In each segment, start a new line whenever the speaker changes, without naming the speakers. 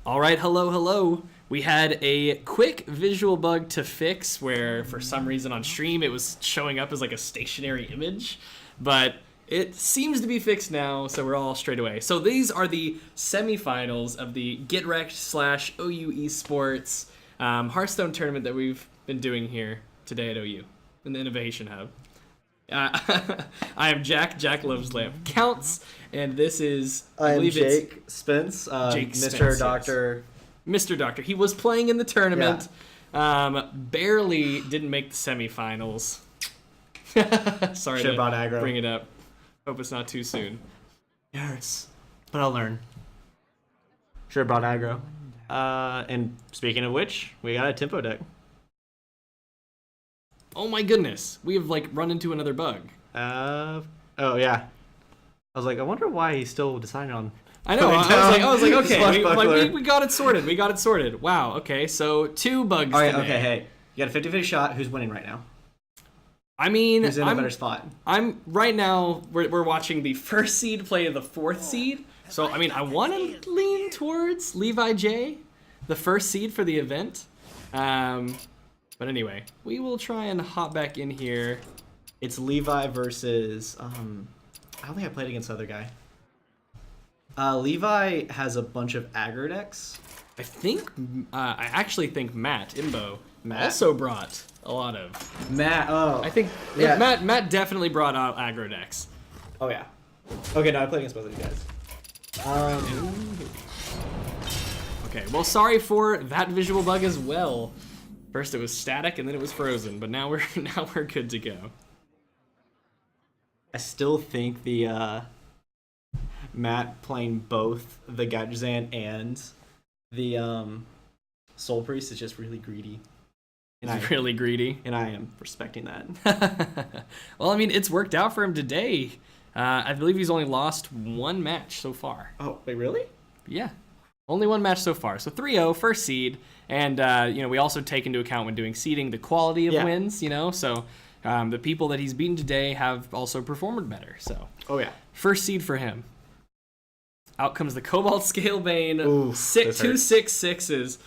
All right, hello, hello. We had a quick visual bug to fix where for some reason on stream it was showing up as like a stationary image, but it seems to be fixed now, so we're all straight away. So these are the semifinals of the Get Wrecked / OU Esports Hearthstone tournament that we've been doing here today at OU in the Innovation Hub. I am Jack. Jack loves lamp counts, and this is
I am Jake Spence,
Jake
Mr.
Spence,
Doctor.
Yes. Mr. Doctor. He was playing in the tournament. Yeah. Barely didn't make the semifinals. Sorry to
brought aggro.
Bring it up. Hope it's not too soon.
It hurts, but I'll learn. Sure brought aggro. And speaking of which, we got a tempo deck.
Oh my goodness, we have like run into another bug.
Oh yeah. I was like, I wonder why he's still deciding on.
I know. I was like, okay, we got it sorted. We got it sorted. Wow. Okay, so 2 bugs.
All right.
today.
Okay. Hey, you got a 50-50 shot. Who's winning right now?
I mean,
who's in a better spot?
I'm right now. We're watching the 1st seed play the 4th seed. So I mean, I want to lean towards Levi J, the 1st seed for the event. But anyway, we will try and hop back in here.
It's Levi versus I don't think I played against the other guy. Levi has a bunch of aggro decks.
I actually think Matt also brought a lot of.
Matt. Oh.
I think
yeah.
Matt definitely brought out aggro decks.
Oh yeah. Okay, no, I played against both of you guys.
Okay, well, sorry for that visual bug as well. First it was static and then it was frozen, but now we're good to go.
I still think the Matt playing both the Gajazan and the Soul Priest is just really greedy.
He's really greedy.
And I am respecting that.
Well, I mean, it's worked out for him today. I believe he's only lost 1 match so far.
Oh, wait, really?
Yeah. Only 1 match so far. So 3-0, 1st seed. And, we also take into account when doing seeding the quality of wins, So the people that he's beaten today have also performed better. So,
oh yeah,
1st seed for him. Out comes the Cobalt Scalebane.
Ooh,
2 6/6s.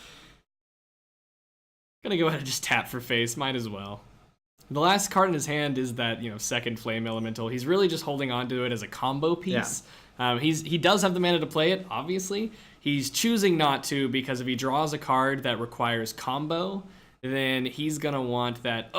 Gonna go ahead and just tap for face. Might as well. The last card in his hand is that 2nd Flame Elemental. He's really just holding on to it as a combo piece. Yeah. He does have the mana to play it, obviously. He's choosing not to because if he draws a card that requires combo, then he's going to want that.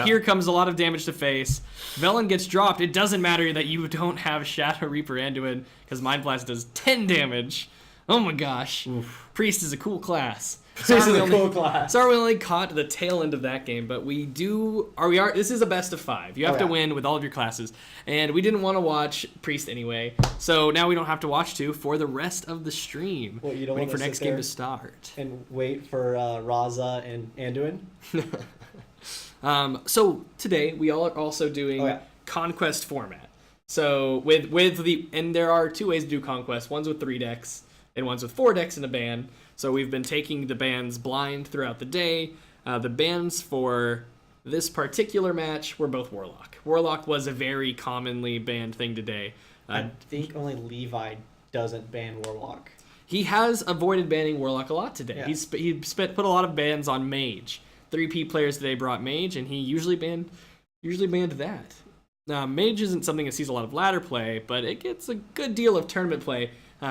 Here comes a lot of damage to face. Velen gets dropped. It doesn't matter that you don't have Shadow Reaper Anduin because Mind Blast does 10 damage. Oh my gosh. Oof. Priest is a cool class.
Sorry we
only caught the tail end of that game, but this is a best of 5. You have to win with all of your classes, and we didn't want to watch Priest anyway, so now we don't have to watch 2 for the rest of the stream.
Well, you don't
waiting
want
for next game to start
and wait for Raza and Anduin.
So today we all are also doing Conquest format. So and there are 2 ways to do Conquest. One's with 3 decks and one's with 4 decks in a ban. So we've been taking the bans blind throughout the day. The bans for this particular match were both Warlock. Warlock was a very commonly banned thing today.
I think only Levi doesn't ban Warlock.
He has avoided banning Warlock a lot today.
Yeah.
He put a lot of bans on Mage. 3P players today brought Mage, and he usually banned that. Mage isn't something that sees a lot of ladder play, but it gets a good deal of tournament play.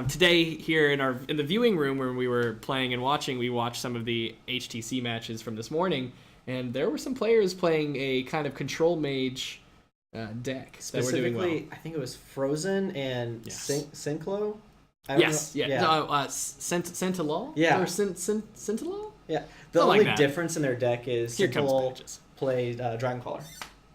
Today here in the viewing room where we were playing and watching, we watched some of the HTC matches from this morning, and there were some players playing a kind of control mage deck that were doing well.
I think it was Frozen and Synclo.
Sentinel?
Yeah.
Or Sentinel?
Yeah. The only difference in their deck is Sentinel played Dragoncaller.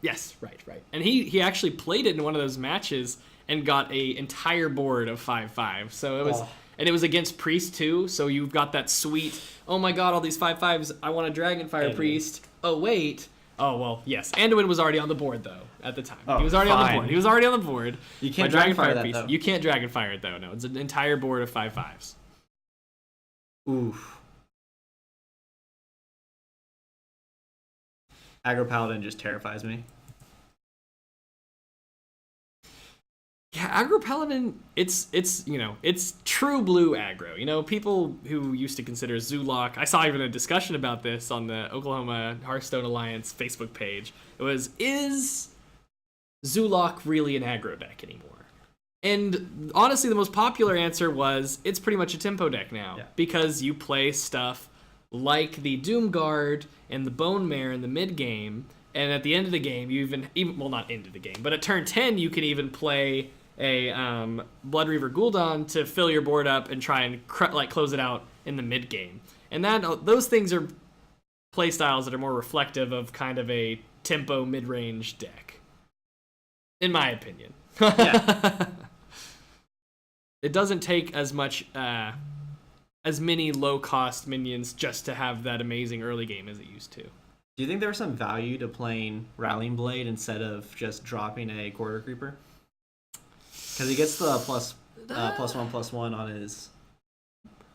Yes, right. And he actually played it in one of those matches and got a entire board of 5/5. So it was, and it was against Priest too. So you've got that sweet. Oh my God! All these 5/5s. I want a Dragonfire Priest. Oh wait. Oh well, yes. Anduin was already on the board though at the time. He was already on the board.
You can't Dragonfire that
Priest.
though.
You can't Dragonfire it though. No, it's an entire board of 5/5s.
Oof. Aggro Paladin just terrifies me.
Yeah, aggro paladin, it's it's true blue aggro. People who used to consider Zulok, I saw even a discussion about this on the Oklahoma Hearthstone Alliance Facebook page. It was, is Zulok really an aggro deck anymore? And honestly, the most popular answer was, it's pretty much a tempo deck now, because you play stuff like the Doomguard and the Bone Mare in the mid game, and at the end of the game, you even well, not end of the game, but at turn 10, you can even play a Blood Reaver Gul'dan to fill your board up and try and close it out in the mid game. And those things are play styles that are more reflective of kind of a tempo mid range deck, in my opinion. Yeah. It doesn't take as much as many low cost minions just to have that amazing early game as it used to.
Do you think there's some value to playing Rallying Blade instead of just dropping a Quarter Creeper? Because he gets the +1/+1 on his.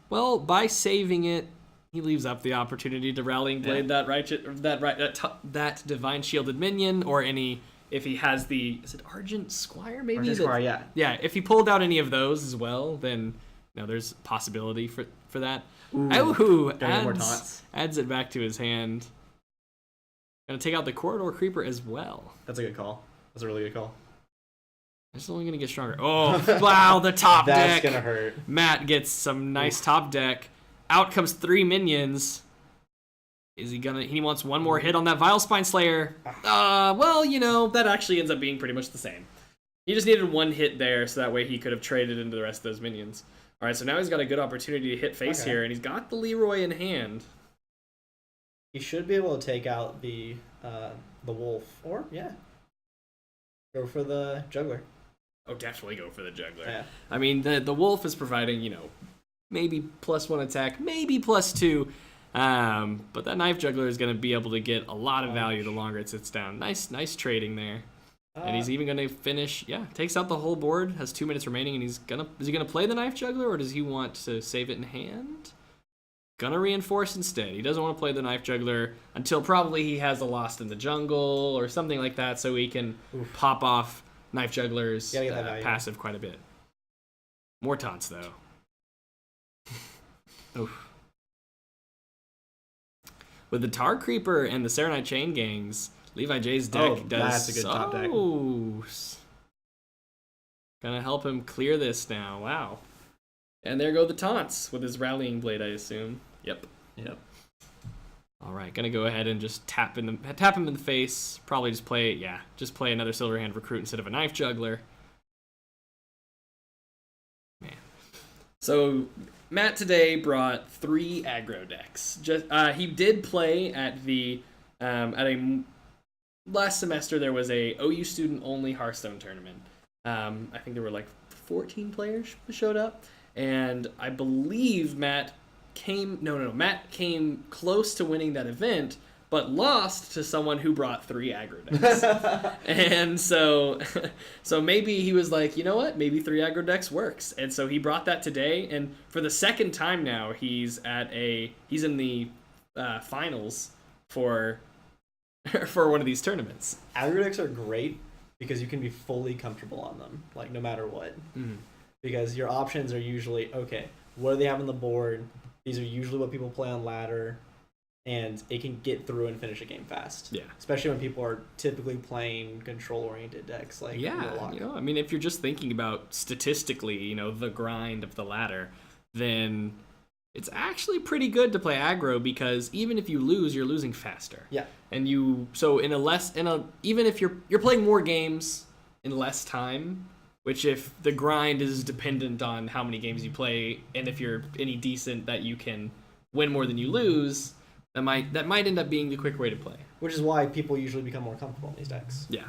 Well, by saving it, he leaves up the opportunity to Rallying Blade that Divine Shielded minion, or any, if he has the, is it Argent Squire maybe?
Argent Squire, yeah.
Yeah, if he pulled out any of those as well, then there's possibility for that. Ooh, adds it back to his hand. Gonna take out the Corridor Creeper as well.
That's a good call. That's a really good call.
It's only gonna get stronger. Oh, wow, the top deck.
That's gonna hurt.
Matt gets some nice top deck. Out comes 3 minions. Is he gonna, he wants one more hit on that Vile Spine Slayer. Well, that actually ends up being pretty much the same. He just needed one hit there, so that way he could have traded into the rest of those minions. All right, so now he's got a good opportunity to hit face here, and he's got the Leroy in hand.
He should be able to take out the wolf, or go for the juggler.
Oh, definitely go for the juggler.
Yeah.
I mean, the wolf is providing, maybe +1 attack, maybe +2. But that knife juggler is going to be able to get a lot of value the longer it sits down. Nice trading there. And he's even going to finish, takes out the whole board, has 2 minutes remaining, and is he going to play the knife juggler, or does he want to save it in hand? Gonna reinforce instead. He doesn't want to play the knife juggler until probably he has a Lost in the Jungle or something like that, so he can pop off knife juggler's passive quite a bit. More taunts, though. Oof. With the Tar Creeper and the Serenite Chain Gangs, Levi J's deck does
that's a good top deck.
Gonna help him clear this now. Wow. And there go the taunts with his Rallying Blade, I assume. Yep. All right, gonna go ahead and just tap him in the face. Probably just play another Silverhand Recruit instead of a Knife Juggler. Man. So Matt today brought 3 aggro decks. He did play at last semester. There was a OU student only Hearthstone tournament. I think there were like 14 players who showed up. And I believe Matt came close to winning that event, but lost to someone who brought 3 aggro decks. And so maybe he was like, you know what? Maybe 3 aggro decks works. And so he brought that today, and for the second time now, he's in the finals for one of these tournaments.
Aggro decks are great because you can be fully comfortable on them, like no matter what. Mm-hmm. Because your options are usually, what do they have on the board? These are usually what people play on ladder, and it can get through and finish a game fast. Yeah. Especially when people are typically playing control-oriented decks like Warlock.
I mean, if you're just thinking about statistically, the grind of the ladder, then it's actually pretty good to play aggro, because even if you lose, you're losing faster. Yeah. And even if you're playing more games in less time, which if the grind is dependent on how many games you play, and if you're any decent that you can win more than you lose, that might end up being the quick way to play.
Which is why people usually become more comfortable in these decks.
Yeah.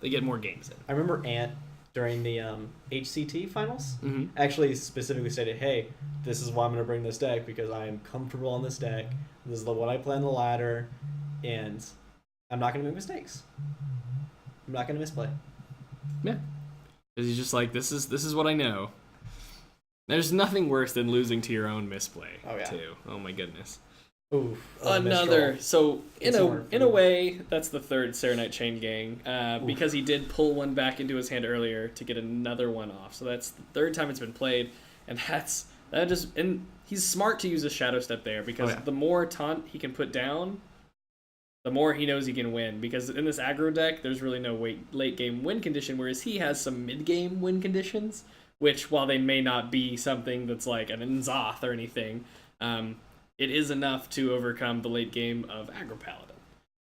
They get more games in.
I remember Ant, during the HCT finals, actually specifically stated, hey, this is why I'm going to bring this deck, because I am comfortable on this deck. This is what I play on the ladder, and I'm not going to make mistakes. I'm not going to misplay.
Yeah. Because he's just like, this is what I know. There's nothing worse than losing to your own misplay, too. Oh, my goodness.
Oof.
Another. So in
It's
a way, that's the third Serenite Chain Gang, because he did pull one back into his hand earlier to get another one off. So that's the third time it's been played, and and he's smart to use a Shadow Step there because the more taunt he can put down, the more he knows he can win. Because in this aggro deck, there's really no late game win condition, whereas he has some mid game win conditions, which while they may not be something that's like an N'Zoth or anything, it is enough to overcome the late game of Aggro Paladin.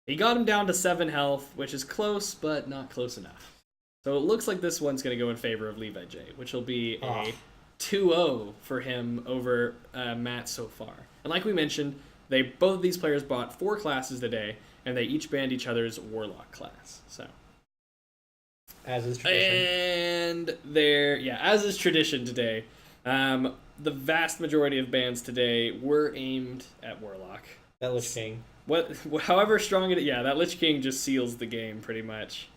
He got him down to 7 health, which is close, but not close enough. So it looks like this one's going to go in favor of Levi J, which will be a 2-0 for him over Matt so far. And like we mentioned, both of these players bought 4 classes today, and they each banned each other's Warlock class. So,
as is tradition.
And as is tradition today. The vast majority of bans today were aimed at Warlock.
That Lich King.
However strong that Lich King just seals the game pretty much.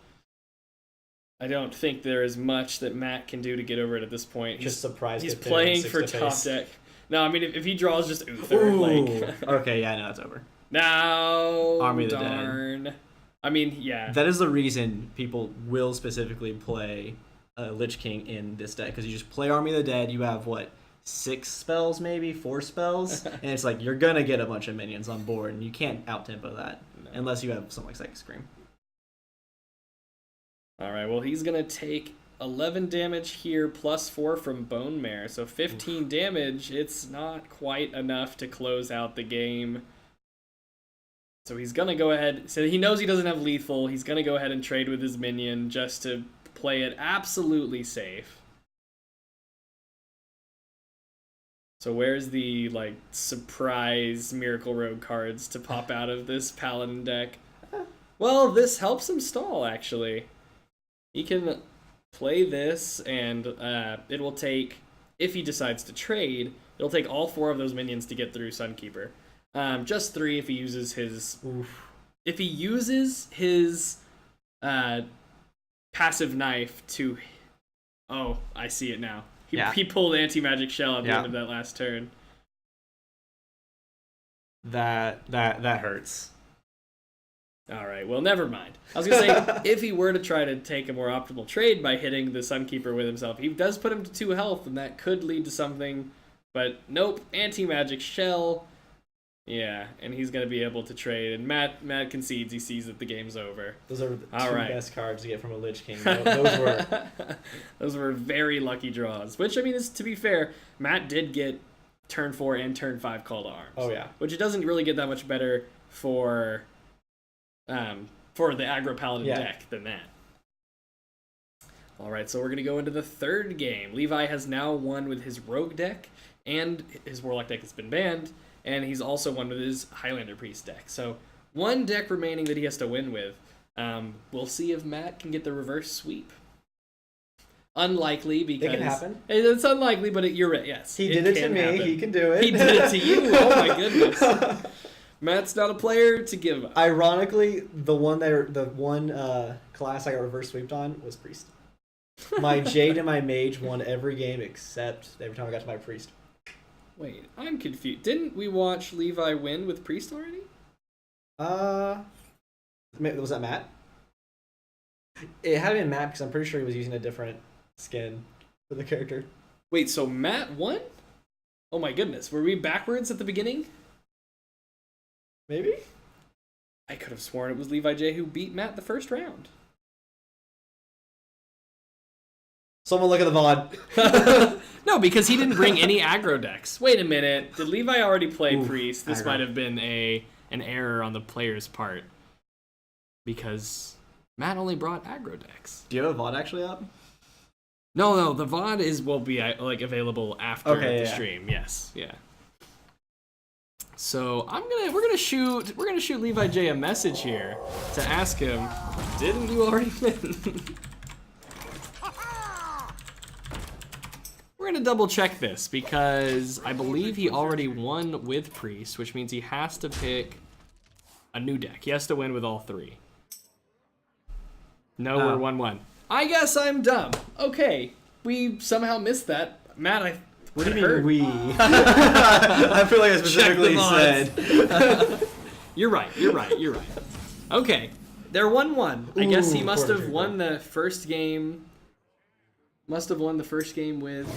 I don't think there is much that Matt can do to get over it at this point.
Just surprise.
He's playing for top deck. No, I mean if he draws just Uther,
okay, yeah, no, it's over.
No,
Army of the
Dead. I mean, yeah.
That is the reason people will specifically play Lich King in this deck, because you just play Army of the Dead. You have 6 spells, maybe 4 spells, and it's like you're gonna get a bunch of minions on board, and you can't out tempo that unless you have something like Psychic Scream.
All right, well he's gonna take 11 damage here plus 4 from Bone Mare, so 15 damage. It's not quite enough to close out the game. So he's gonna go ahead. So he knows he doesn't have lethal. He's gonna go ahead and trade with his minion just to play it absolutely safe. So where's the surprise Miracle Rogue cards to pop out of this Paladin deck? Well, this helps him stall actually. He can play this, and it will take, if he decides to trade, it'll take all 4 of those minions to get through Sunkeeper. Just 3 if he uses his. If he uses his passive knife to. Oh, I see it now. He pulled Anti-Magic Shell at the end of that last turn.
That hurts.
All right, well, never mind. I was going to say, if he were to try to take a more optimal trade by hitting the Sunkeeper with himself, he does put him to 2 health, and that could lead to something. But nope, Anti-Magic Shell. Yeah, and he's going to be able to trade. And Matt concedes. He sees that the game's over.
Those are the 2 best cards to get from a Lich King. Those
were very lucky draws. Which, I mean, to be fair, Matt did get turn 4 and turn 5 Call to Arms.
Oh, yeah.
Which it doesn't really get that much better for the Aggro Paladin deck than that. All right, so we're going to go into the third game. Levi has now won with his Rogue deck, and his Warlock deck has been banned. And he's also won with his Highlander Priest deck. So 1 deck remaining that he has to win with. We'll see if Matt can get the reverse sweep. Unlikely, because...
It can happen.
It's unlikely, but you're right, yes.
He did it to me.
Happen.
He can do it.
He did it to you. Oh my goodness. Matt's not a player to give up.
Ironically, the one class I got reverse sweeped on was Priest. My Jade and my Mage won every game except every time I got to my Priest.
Wait, I'm confused. Didn't we watch Levi win with Priest already?
Was that Matt? It had to be Matt because I'm pretty sure he was using a different skin for the character.
Wait, so Matt won? Oh my goodness, were we backwards at the beginning?
Maybe?
I could have sworn it was Levi J who beat Matt the first round.
Someone look at the VOD.
No, because he didn't bring any aggro decks. Wait a minute. Did Levi already play Priest? This might have been an error on the player's part. Because Matt only brought aggro decks.
Do you have a VOD actually up?
No, the VOD will be available after the stream. Yes, yeah. So we're gonna shoot Levi J a message here to ask him, didn't you already win? We're going to double check this because I believe he already won with Priest, which means he has to pick a new deck. He has to win with all 3. No, we're 1-1. I guess I'm dumb. Okay, we somehow missed that. Matt,
What do you mean we? I feel like I specifically said.
You're right. Okay, they're 1-1. I guess he must have won the first game. Must have won the first game with.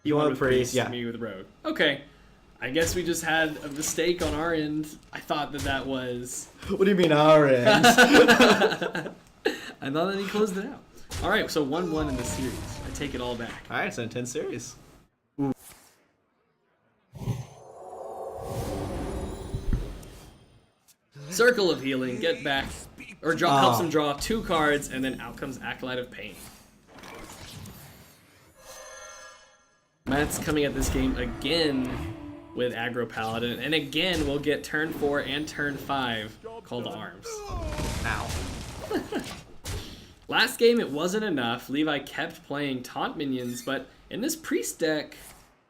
You won with Priest, yeah.
Me with Rogue. Okay. I guess we just had a mistake on our end. I thought that was.
What do you mean our end?
I thought that he closed it out. All right, so 1-1 in the series. I take it all back.
All right, it's an intense series.
Ooh. Circle of Healing, get back, or helps him draw 2 cards, and then out comes Acolyte of Pain. Matt's coming at this game again with Aggro Paladin, and again we'll get turn 4 and turn 5 Call to Arms.
Ow.
Last game it wasn't enough. Levi kept playing taunt minions, but in this Priest deck,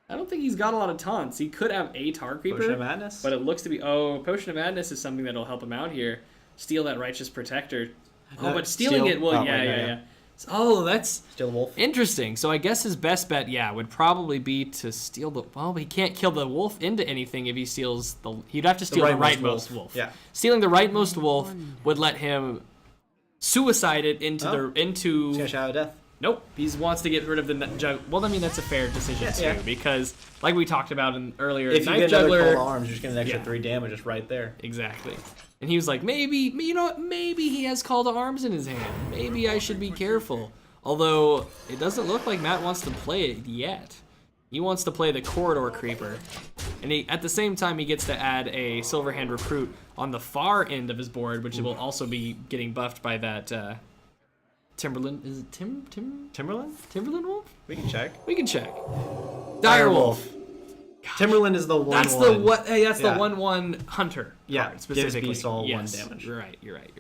I don't think he's got a lot of taunts. He could have a Tar Creeper,
Potion of Madness?
but it looks to be... Oh, Potion of Madness is something that'll help him out here. Steal that Righteous Protector. Oh, but stealing it will... Yeah. Oh, that's...
Steal the wolf.
Interesting. So I guess his best bet, would probably be to steal the... Well, he can't kill the wolf into anything if he steals the... He'd have to steal the rightmost wolf.
Yeah.
Stealing the rightmost wolf would let him suicide it into
He's gonna Shadow Death.
Nope, he wants to get rid of the jug. Well, I mean that's a fair decision too, because like we talked about earlier,
if you
Knife
get
Juggler,
another Call to Arms, you're just getting an extra 3 damage just right there.
Exactly. And he was like, maybe he has Call to Arms in his hand. Maybe I should be careful. Although it doesn't look like Matt wants to play it yet. He wants to play the Corridor Creeper. And at the same time, he gets to add a Silverhand Recruit on the far end of his board, which will also be getting buffed by that Timberland. Is it
Timberland?
Timberland Wolf?
We can check.
We can check. Direwolf.
Timberland is the 1/1.
That's the what? Hey, that's the 1/1 hunter.
Yeah,
card, specifically.
Gives Beast all 1
yes,
damage.
You're right. You're right.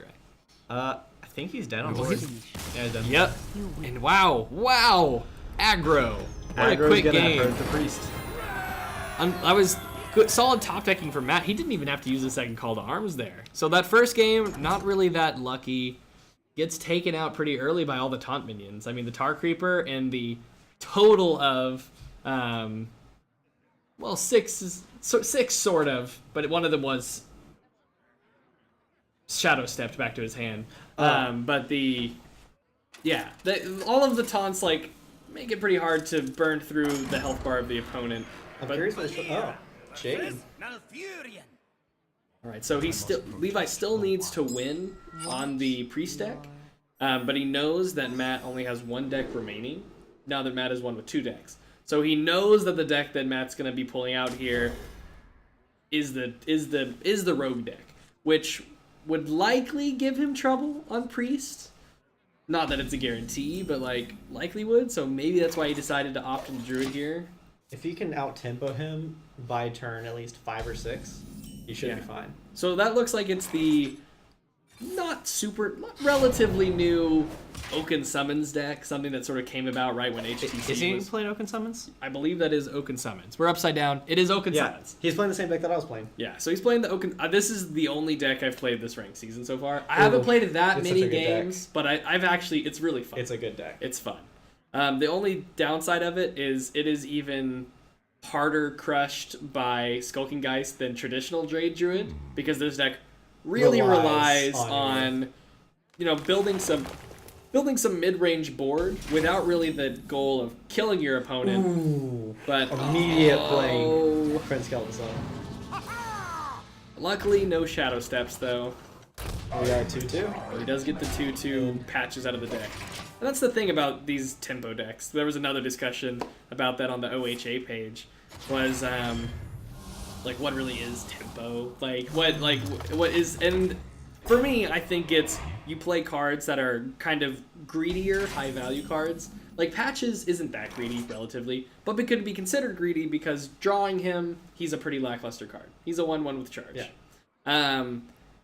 I think he's dead on board. Yeah, he's done.
Yep. And wow, aggro. What a quick game.
Hurt the Priest.
I was good, solid top decking for Matt. He didn't even have to use a second Call to Arms there. So that first game, not really that lucky. Gets taken out pretty early by all the taunt minions. I mean, the Tar Creeper and the total of, six sort of, but one of them was Shadow Stepped back to his hand. But all of the taunts make it pretty hard to burn through the health bar of the opponent.
I'm curious what Jade.
All right, so Levi still needs to win on the Priest deck, but he knows that Matt only has 1 deck remaining. Now that Matt is one with 2 decks, so he knows that the deck that Matt's going to be pulling out here is the Rogue deck, which would likely give him trouble on Priest. Not that it's a guarantee, but likely would. So maybe that's why he decided to opt into Druid here.
If he can out-tempo him by turn at least 5 or 6, he should be fine.
So that looks like it's the relatively new Oaken Summons deck, something that sort of came about right when HTC
Is he playing Oaken Summons?
I believe that is Oaken Summons. We're upside down. It is Oaken Summons.
He's playing the same deck that I was playing.
Yeah, so he's playing the Oaken... this is the only deck I've played this ranked season so far. I haven't played it that many games, but I've actually... It's really fun.
It's a good deck.
It's fun. The only downside of it is even harder crushed by Skulking Geist than traditional Jade Druid, because this deck really relies on building some mid-range board without really the goal of killing your opponent.
Ooh,
but
immediate playing Prince Kelvin.
Luckily, no Shadow Steps though.
We got 2/2.
Well, he does get the 2/2 patches out of the deck. And that's the thing about these tempo decks. There was another discussion about that on the OHA page. Was what really is tempo? What is? And for me, I think it's you play cards that are kind of greedier, high value cards. Like Patches isn't that greedy relatively, but it could be considered greedy because drawing him, he's a pretty lackluster card. He's a 1/1 with charge.
Yeah.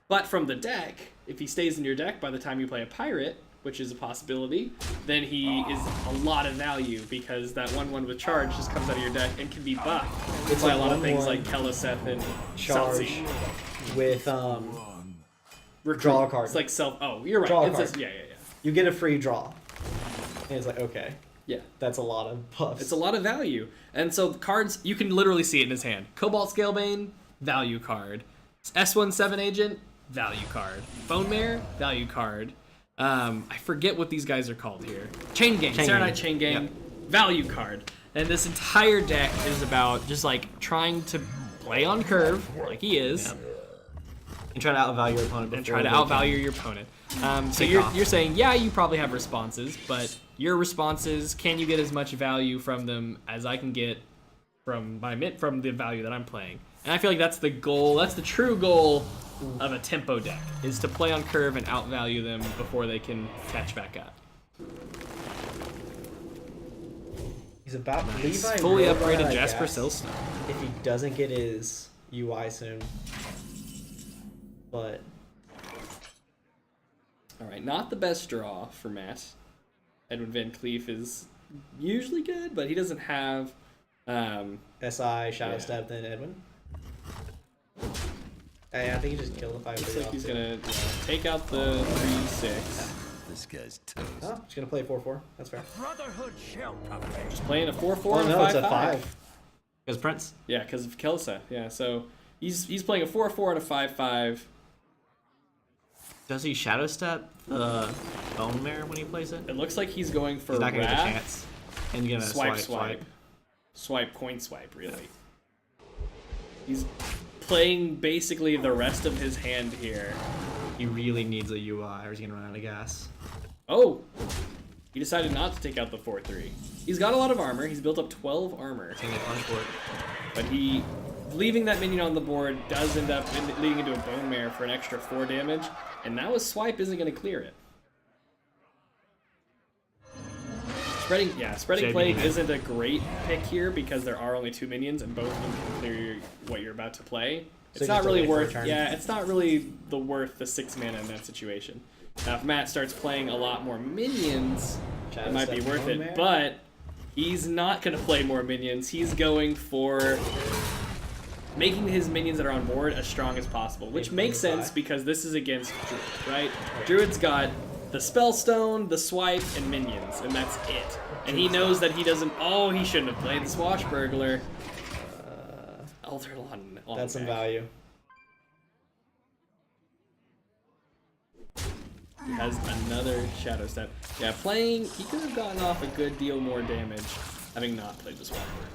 But from the deck, if he stays in your deck by the time you play a pirate, which is a possibility, then he is a lot of value because that 1/1 with charge just comes out of your deck and can be buffed. It's by a lot of things like Keleseth and
charge
Saltzy.
With draw a card.
It's like self. Oh, you're right.
Draw a
it's
card.
Just, yeah.
You get a free draw. And it's like, okay.
Yeah.
That's a lot of buffs.
It's a lot of value. And so the cards, you can literally see it in his hand. Cobalt Scalebane, value card. S17 Agent, value card. Bone Mare, value card. I forget what these guys are called here. Chain Gang, Serenite Chain Gang,
Yep.
value card. And this entire deck is about just like trying to play on curve, like he is.
Yep. And try to outvalue your opponent.
And try to outvalue your opponent. So you're saying, yeah, you probably have responses, but your responses, can you get as much value from them as I can get from the value that I'm playing? And I feel like that's the goal. That's the true goal of a tempo deck, is to play on curve and outvalue them before they can catch back up.
He's about
Nice.
Levi
Fully
Robot,
upgraded
I
Jasper
guess,
Silstone.
if he doesn't get his UI soon. But
All right, not the best draw for Matt. Edwin Van Cleef is usually good, but he doesn't have...
SI, Shadow Step, then Edwin. I think he just killed the 5.
Looks like he's going to take out the 3/6.
This guy's toast.
Oh, he's gonna play 4/4. That's fair.
Brotherhood shall prevail.
Just playing a 4/4
Oh
and
no, it's a
5/5.
5. Because Prince.
Yeah, because of Kelsa. Yeah, so he's playing a 4/4 and a 5/5.
Does he Shadow Step the Bone Mare when he plays it?
It looks like he's going for
He's not gonna get a
Wrath.
chance. And you're gonna
Swipe, coin swipe, really. He's playing basically the rest of his hand here.
He really needs a UI or he's gonna run out of gas.
Oh! He decided not to take out the 4/3. He's got a lot of armor. He's built up 12 armor.
He's gonna get punished for it.
But he, leaving that minion on the board does end up leading into a Bone Mare for an extra 4 damage. And now his swipe isn't going to clear it. Spreading Plague isn't a great pick here because there are only 2 minions and both of them can clear what you're about to play.
So
It's not really worth,
turn.
it's not really worth the 6 mana in that situation. Now if Matt starts playing a lot more minions, it might be worth it, but he's not going to play more minions. He's going for making his minions that are on board as strong as possible, which makes sense because this is against Druid, right? Druid's got the Spellstone, the Swipe, and minions, and that's it. And he knows that he doesn't... Oh, he shouldn't have played the Swashbuckler. Elderlon on
That's some
deck.
value.
He has another Shadow Step. Yeah, playing... He could have gotten off a good deal more damage having not played the Swashbuckler.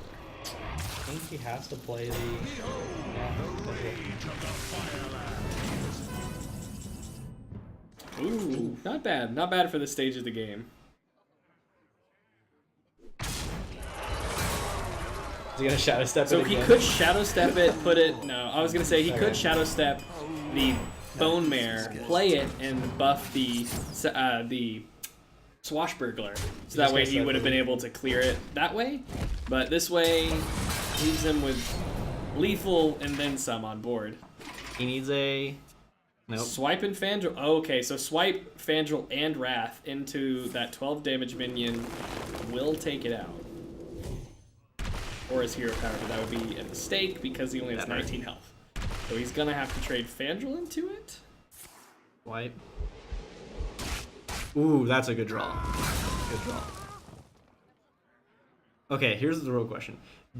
I think he has to play the...
Ooh, not bad. Not bad for this stage of the game.
Is he gonna Shadow Step
So
it
he
again?
could Shadow Step it, put it... No, I was going to say he could Shadow Step the Bone Mare, play it, and buff the Swashbuckler. So that way he would have been able to clear it that way. But this way leaves him with lethal and then some on board.
He needs a... Nope.
Swipe and Fandral. Oh, okay, so Swipe, Fandral, and Wrath into that 12 damage minion will take it out. Or his hero power, but that would be a mistake because he only has 19 health. So he's gonna have to trade Fandral into it.
White. Ooh, that's a good draw. Good draw. Okay, here's the real question.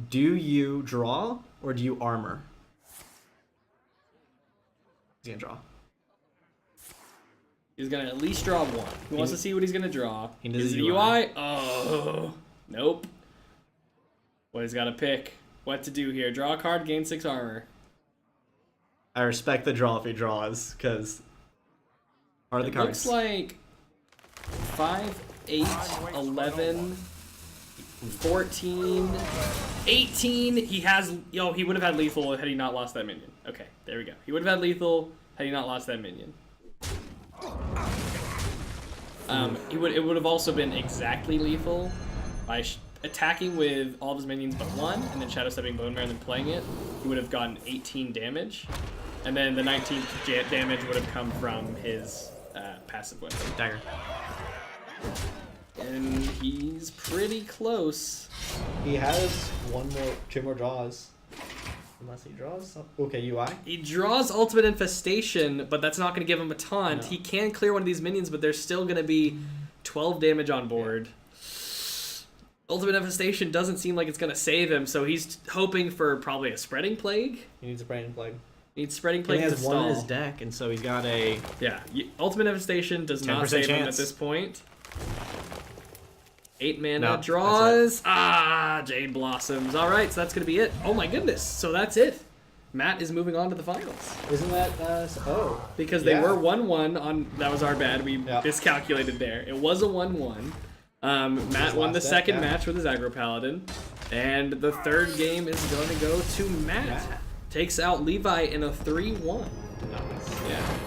Do you draw or do you armor? He's gonna draw.
He's gonna at least draw one. He wants to see what he's gonna draw.
He does
Is it
a
UI? Oh, nope. Well, he's got to pick what to do here. Draw a card, gain 6 armor.
I respect the draw if he draws, because... Are the
It
cards?
looks like 5, 8, 11, 14, 18. He has... Yo, he would have had lethal had he not lost that minion. Okay, there we go. He would have had lethal had he not lost that minion. It would have also been exactly lethal by attacking with all of his minions but one, and then Shadow Stepping Bone Mare and then playing it. He would have gotten 18 damage, and then the 19th damage would have come from his passive weapon.
Dagger.
And he's pretty close.
He has 2 more draws. Unless he draws... Okay, UI.
He draws Ultimate Infestation, but that's not going to give him a taunt.
No.
He can clear one of these minions, but there's still going to be 12 damage on board. Ultimate Devastation doesn't seem like it's going to save him, so he's hoping for probably a Spreading Plague.
He needs a Spreading Plague.
Needs Spreading
He
Plague
only
to
has one
stall.
in his deck, and so he's got a...
Yeah, Ultimate Devastation does not
10%
save him at
chance.
this point. 8 mana
No,
draws. Jade Blossoms. All right, so that's going to be it. Oh my goodness, so that's it. Matt is moving on to the finals.
Isn't that...
Because they
Yeah.
were 1-1 on... That was our bad. We
Yeah.
miscalculated there. It was a 1-1. Matt won the
last
second
deck, yeah.
match with his Aggro Paladin. And the third game is going to go to Matt. Takes out Levi in a 3-1.
Nice.
Yeah.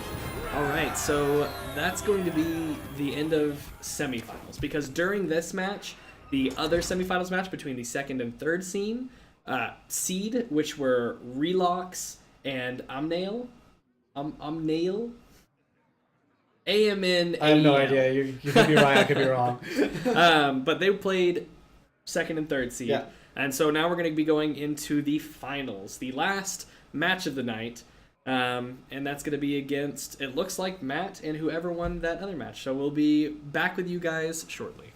All right, so that's going to be the end of semifinals, because during this match, the other semifinals match between the second and third seed, which were Relox and Amnail, Amnail, AMN.
I have no idea. You could be right. I could be wrong.
But they played second and third seed.
Yeah.
And so now we're going to be going into the finals, the last match of the night. And that's going to be against, it looks like, Matt and whoever won that other match. So we'll be back with you guys shortly.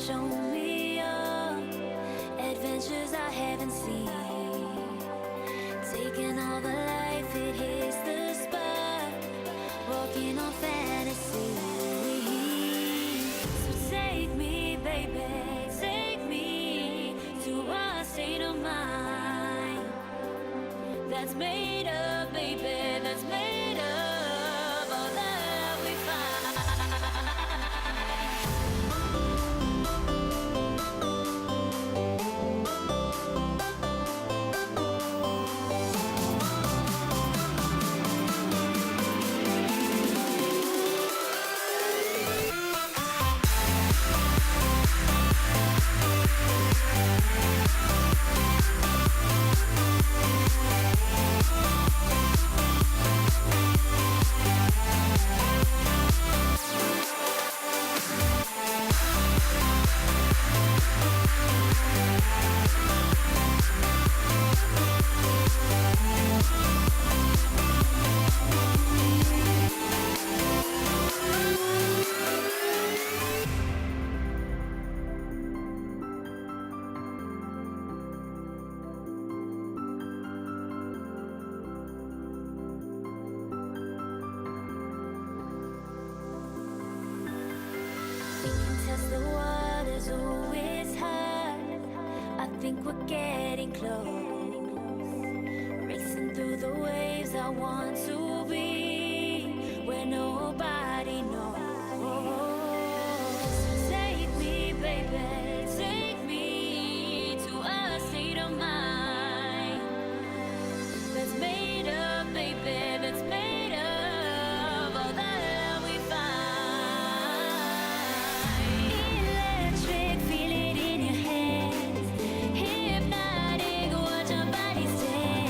show me your adventures I haven't seen. Taking all the life, it hits the spot. Walking on fantasy. So take me, baby, take me to a state of mind that's made of, baby, that's made of all that we find. We can test the waters, oh, it's hard. I think we're getting close. Racing through the waves, I want to be where nobody knows. So take me, baby, take me to a state of mind that's made of, baby, that's made of all that we find. Electric, feel it in your hands. Hypnotic, watch your body stand.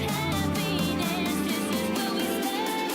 Happiness, this is where we stand.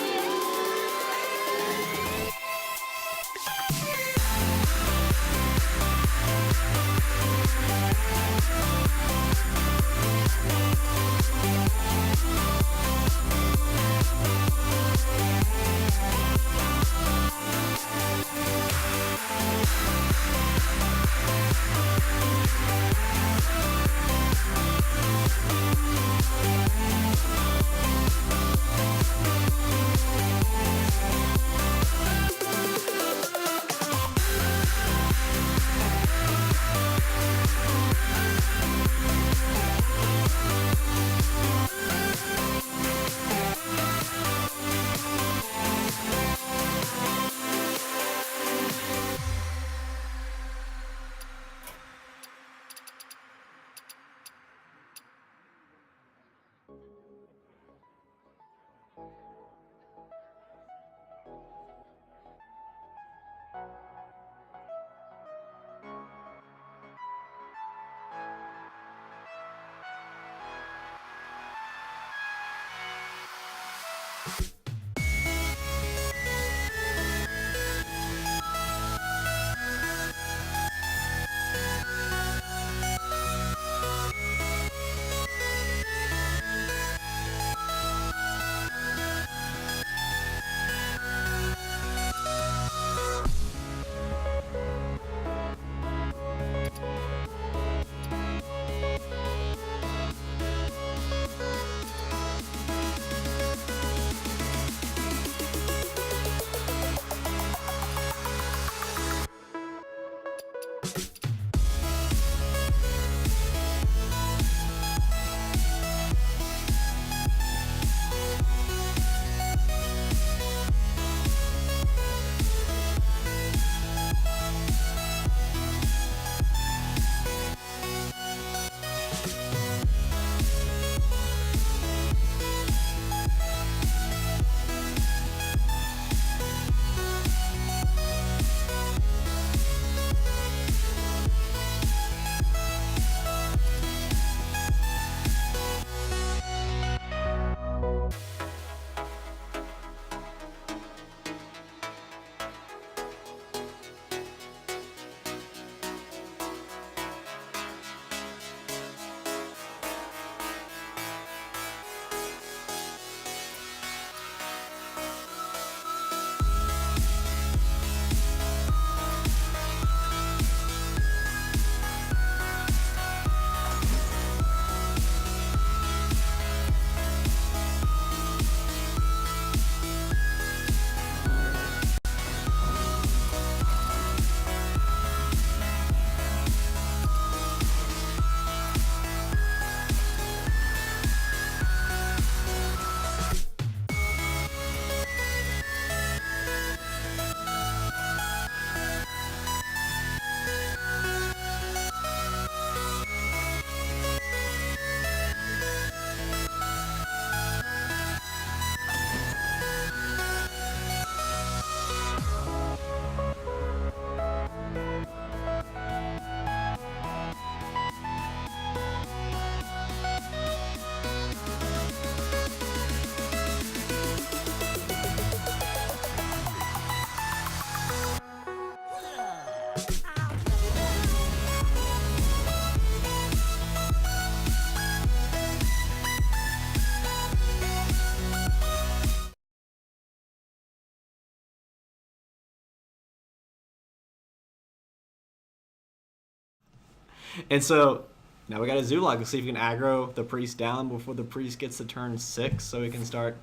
And so now we got a Zoolog. Let's see if we can aggro the priest down before the priest gets to turn 6 so we can start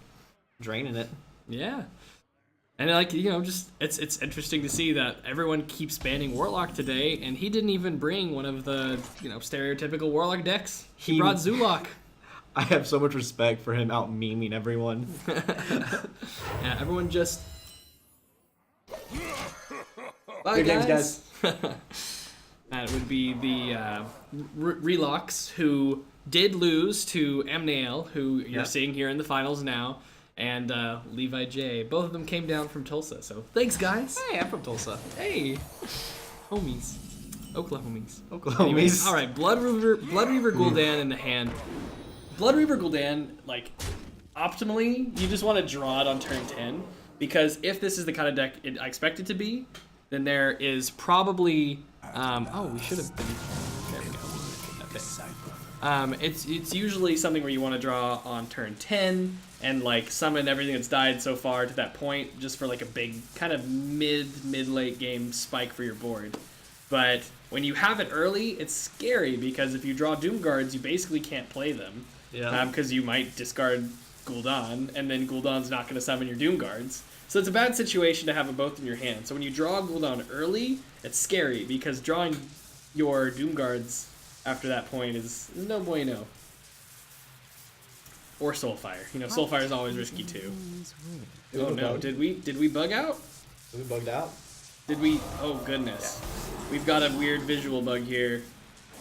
draining it.
Yeah. And like, you know, just it's interesting to see that everyone keeps banning Warlock today, and he didn't even bring one of the, you know, stereotypical Warlock decks. He brought Zoolok.
I have so much respect for him out memeing everyone.
Yeah, everyone just bye,
Good games, guys.
That would be the Relux, who did lose to Amnail, who you're seeing here in the finals now, and Levi J. Both of them came down from Tulsa, so thanks, guys.
Hey, I'm from Tulsa.
Hey, homies. Oklahomies.
Oklahomies.
All right, Blood Reaver Gul'dan in the hand. Blood Reaver Gul'dan, like, optimally, you just want to draw it on turn 10, because if this is the kind of deck I expect it to be, then there is probably... oh, we should have been... There we go. Okay. It's usually something where you want to draw on turn 10 and, like, summon everything that's died so far to that point, just for, like, a big kind of mid-late game spike for your board. But when you have it early, it's scary, because if you draw Doom Guards, you basically can't play them.
Yeah.
Because you might discard Gul'dan, and then Gul'dan's not going to summon your Doom Guards. So it's a bad situation to have them both in your hand. So when you draw Gul'dan early, it's scary, because drawing your Doom Guards after that point is no bueno. Or Soulfire. You know, Soulfire is always risky too. Oh no, did we bug out?
We bugged out.
Did we? Oh goodness. We've got a weird visual bug here.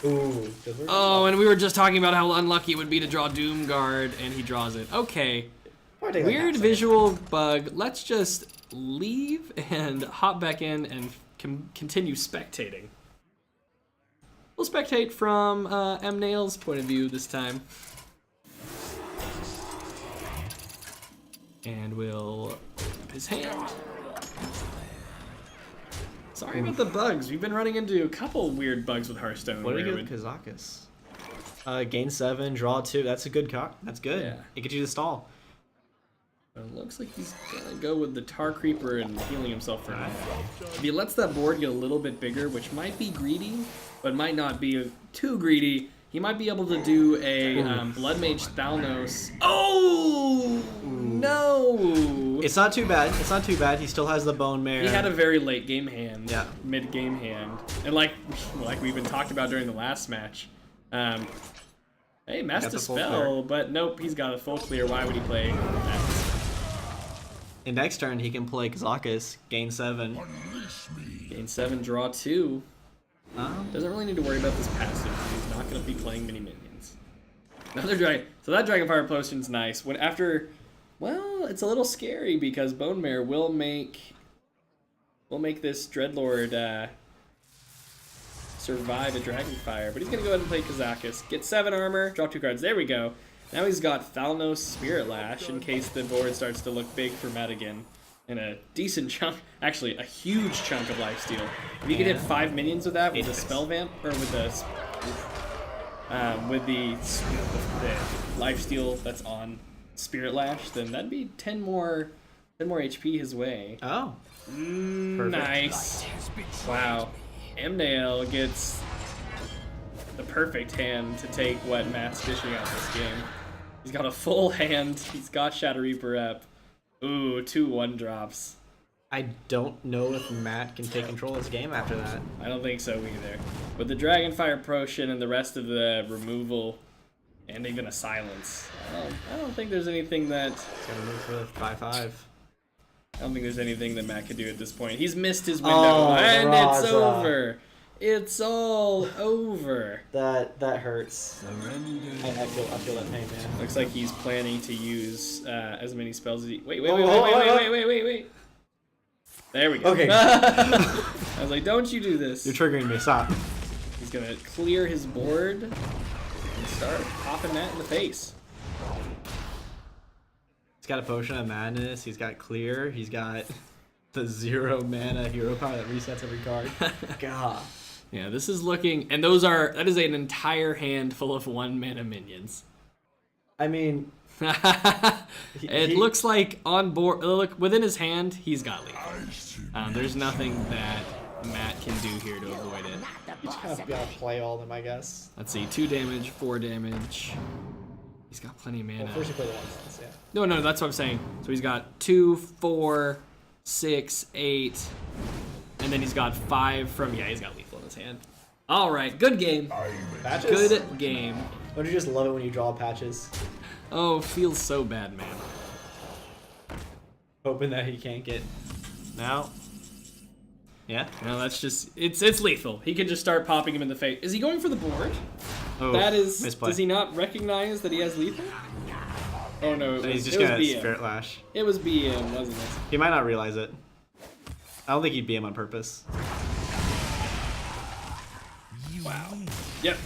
Ooh.
Oh, and we were just talking about how unlucky it would be to draw Doom Guard, and he draws it. Okay. Weird visual bug. Let's just leave and hop back in and continue spectating. We'll spectate from Mnail's point of view this time. And we'll up his hand. Sorry about the bugs. We've been running into a couple weird bugs with Hearthstone.
What do we get with Kazakus? Gain 7, draw 2. That's a good card. That's good.
Yeah.
It gets you to stall.
It looks like he's gonna go with the Tar Creeper and healing himself for now. If he lets that board get a little bit bigger, which might be greedy, but might not be too greedy, he might be able to do a Blood Mage Thalnos. Oh! No!
It's not too bad. It's not too bad. He still has the Bone Mare.
He had a very late game hand.
Yeah.
Mid game hand. And like we've been talked about during the last match. Hey, Master Spell, but nope, he's got a full clear. Why would he play Master Spell?
And next turn he can play Kazakus, gain 7.
Gain 7, draw 2. Doesn't really need to worry about this passive. He's not going to be playing many minions. Another dragon. So that Dragonfire Potion's nice. When after, well, it's a little scary because Bone Mare will make this Dreadlord survive a Dragonfire. But he's going to go ahead and play Kazakus. Get 7 armor, draw 2 cards. There we go. Now he's got Thalnos Spirit Lash in case the board starts to look big for Madigan. And a decent chunk, actually a huge chunk of lifesteal. If you could hit 5 minions with that, with the spell vamp, or with the lifesteal that's on Spirit Lash, then that'd be 10 more HP his way.
Oh,
nice. Wow, Mnail gets the perfect hand to take what Matt's dishing out this game. He's got a full hand. He's got Shadow Reaper up. Ooh, 2 1-drops.
I don't know if Matt can take control of this game after that.
I don't think so either. With the Dragonfire Potion and the rest of the removal, and even a silence, I don't think there's anything that...
He's gonna move for the 5/5.
I don't think there's anything that Matt could do at this point. He's missed his window, and it's over. It's all over.
That hurts. I feel that pain, man.
Looks like he's planning to use as many spells as he... Wait. There we go.
Okay.
I was like, don't you do this.
You're triggering me, stop.
He's gonna clear his board and start popping Matt in the face.
He's got a Potion of Madness, he's got Clear, he's got the 0 mana hero power that resets every card. God.
Yeah, this is looking, and that is an entire hand full of 1 mana minions.
I mean,
it looks like on board, look, within his hand, he's got lethal. There's nothing that Matt can do here to avoid it.
You just kind of gotta play all of them, I guess.
Let's see, 2 damage, 4 damage. He's got plenty of mana.
Well, first you play the 1/6, yeah.
No, that's what I'm saying. So he's got 2, 4, 6, 8, and then he's got 5 from, yeah, he's got lethal in his hand. All right, good game.
Patches?
Good game.
Don't you just love it when you draw patches?
Oh, feels so bad, man.
Hoping that he can't get... Now? Yeah?
No, that's just, it's lethal. He can just start popping him in the face. Is he going for the board?
Oh,
That is,
misplay.
does he not recognize that he has lethal? Oh no, it was,
He's just
it was
gonna
BM.
Spirit Lash.
It was BM, wasn't it?
He might not realize it. I don't think he'd BM on purpose.
Wow. Yep.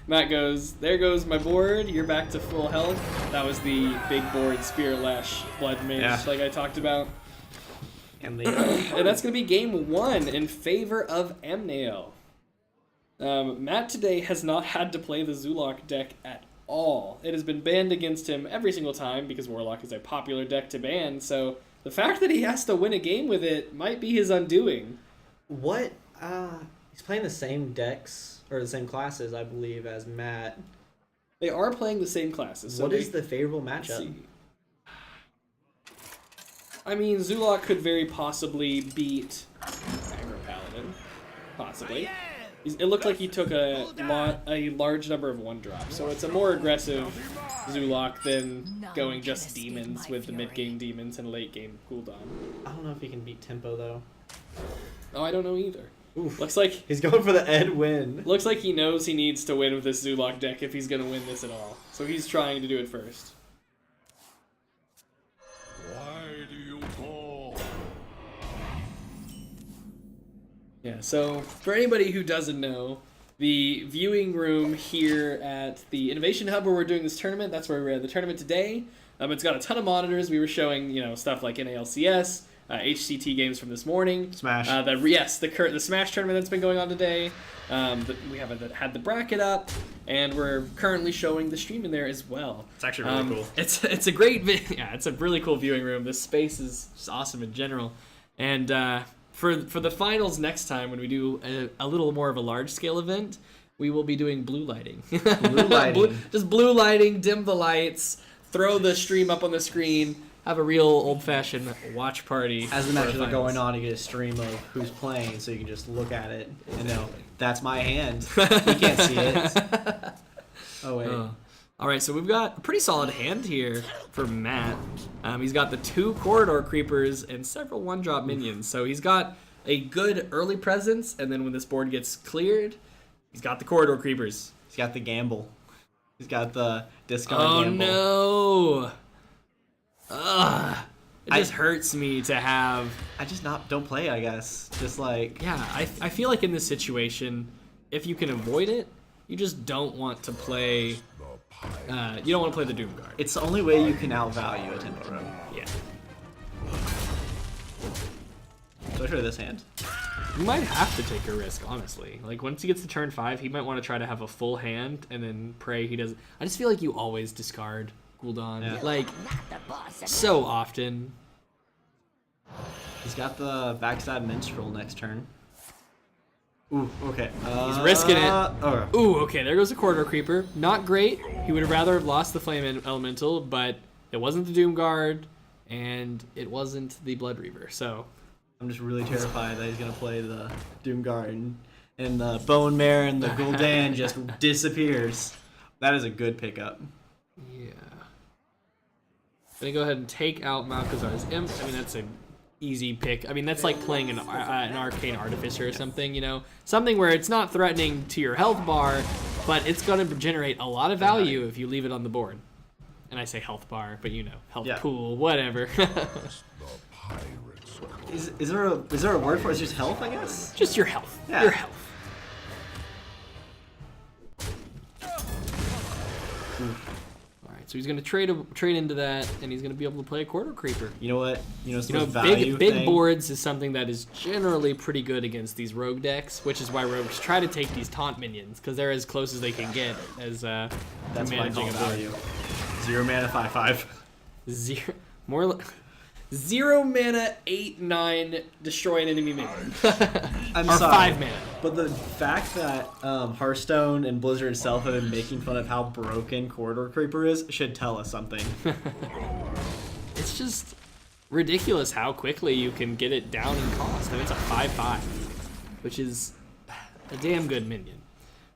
Matt goes, there goes my board, you're back to full health. That was the big board Spirit Lash Blood Mage like I talked about.
And
And that's going to be game 1 in favor of Amnael. Matt today has not had to play the Zulok deck at all. It has been banned against him every single time because Warlock is a popular deck to ban, so the fact that he has to win a game with it might be his undoing.
What? He's playing the same decks, or the same classes, I believe, as Matt.
They are playing the same classes. So
What is the favorable matchup?
see. I mean, Zulok could very possibly beat Aggro Paladin. Possibly. It looked like he took a large number of 1-drops, so it's a more aggressive Zulok than going just demons with the mid-game demons and late-game cooldown.
I don't know if he can beat Tempo, though.
Oh, I don't know either.
Oof.
Looks like
He's going for the Ed win.
looks like he knows he needs to win with this Zulok deck if he's going to win this at all. So he's trying to do it first.
Why do you call?
Yeah, so for anybody who doesn't know, the viewing room here at the Innovation Hub where we're doing this tournament, that's where we're at the tournament today. It's got a ton of monitors. We were showing, stuff like NALCS, HCT games from this morning.
Smash.
The Smash tournament that's been going on today. We haven't had the bracket up, and we're currently showing the stream in there as well.
It's actually really cool.
It's a great it's a really cool viewing room. This space is just awesome in general, and for the finals next time when we do a little more of a large scale event, we will be doing blue lighting.
Blue lighting.
Just blue lighting, dim the lights, throw the stream up on the screen. Have a real old-fashioned watch party.
As the matches are going on, you get a stream of who's playing, so you can just look at it and know, that's my hand. You can't see it. Oh, wait.
All right, so we've got a pretty solid hand here for Matt. He's got the 2 corridor creepers and several 1-drop minions. So he's got a good early presence, and then when this board gets cleared, he's got the corridor creepers.
He's got the gamble. He's got the discount gamble.
Oh, no. Ugh. It just hurts me to have...
I just don't play, I guess. Just like...
Yeah, I feel like in this situation, if you can avoid it, you just don't want to play... you don't want to play the Doom Guard.
It's the only way you can outvalue a Tempo Rogue.
Yeah.
Especially this hand.
You might have to take a risk, honestly. Like, once he gets to turn 5, he might want to try to have a full hand and then pray he doesn't... I just feel like you always discard Gul'dan.
Yeah.
Like, so often.
He's got the backstab Minstrel next turn. Ooh, okay.
He's risking it.
Okay.
Ooh, okay, there goes the Corridor Creeper. Not great. He would have rather have lost the Flame Elemental, but it wasn't the Doom Guard, and it wasn't the Blood Reaver, so...
I'm just really terrified that he's going to play the Doom Guard, and the Bone Mare and the Gul'dan just disappears. That is a good pickup.
Yeah. Gonna go ahead and take out Malkazar's Imp. I mean, that's an easy pick. I mean, that's like playing an Arcane Artificer or something, Something where it's not threatening to your health bar, but it's gonna generate a lot of value if you leave it on the board. And I say health bar, but health pool, whatever.
Is there a word for it? It's just health, I guess?
Just your health.
Yeah.
Your health. Alright, so he's gonna trade into that, and he's gonna be able to play a Corridor Creeper.
You know what? Value
big
thing?
boards is something that is generally pretty good against these rogue decks, which is why rogues try to take these taunt minions, because they're as close as they can get as
That's what I
managing
call
a board.
value. 0 mana 5/5.
Zero, more. 0 mana, 8/9, destroy an enemy minion.
I'm
or
sorry,
5 mana.
but the fact that Hearthstone and Blizzard itself have been making fun of how broken Corridor Creeper is should tell us something.
It's just ridiculous how quickly you can get it down in cost. I mean, it's a 5/5, which is a damn good minion.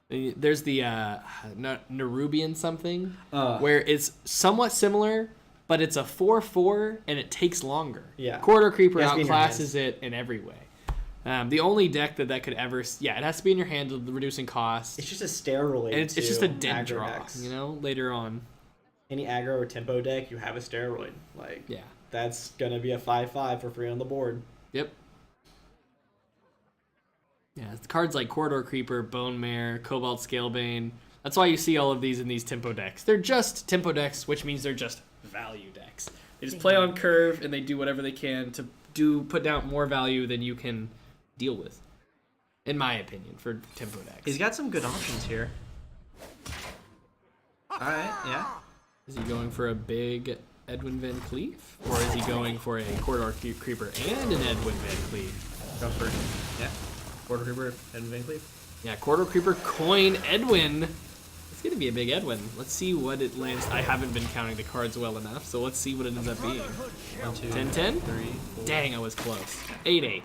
There's the Nerubian something, where it's somewhat similar, but it's a 4/4 and it takes longer.
Yeah.
Corridor Creeper
It has to be in your
outclasses it in every way. The only deck that could ever, it has to be in your hand, reducing cost.
It's just a steroid.
And it's just a dead
aggro
draw,
decks.
later on.
Any aggro or tempo deck, you have a steroid. Like,
Yeah.
that's gonna be a 5/5 for free on the board.
Yep. Yeah, it's cards like Corridor Creeper, Bone Mare, Cobalt Scalebane. That's why you see all of these in these tempo decks. They're just tempo decks, which means they're just value decks. They just play on curve and they do whatever they can to put down more value than you can deal with, in my opinion, for tempo decks.
He's got some good options here. All right, yeah.
Is he going for a big Edwin Van Cleef? Or is he going for a Corridor Creeper and an Edwin Van Cleef?
Go for it. Yeah. Corridor Creeper and Van Cleef.
Yeah, Corridor Creeper, coin, Edwin. It's going to be a big Edwin. Let's see what it lands. I haven't been counting the cards well enough, so let's see what it ends up being.
1, 2,
10-10?
3, 4.
Dang, I was close. 8-8.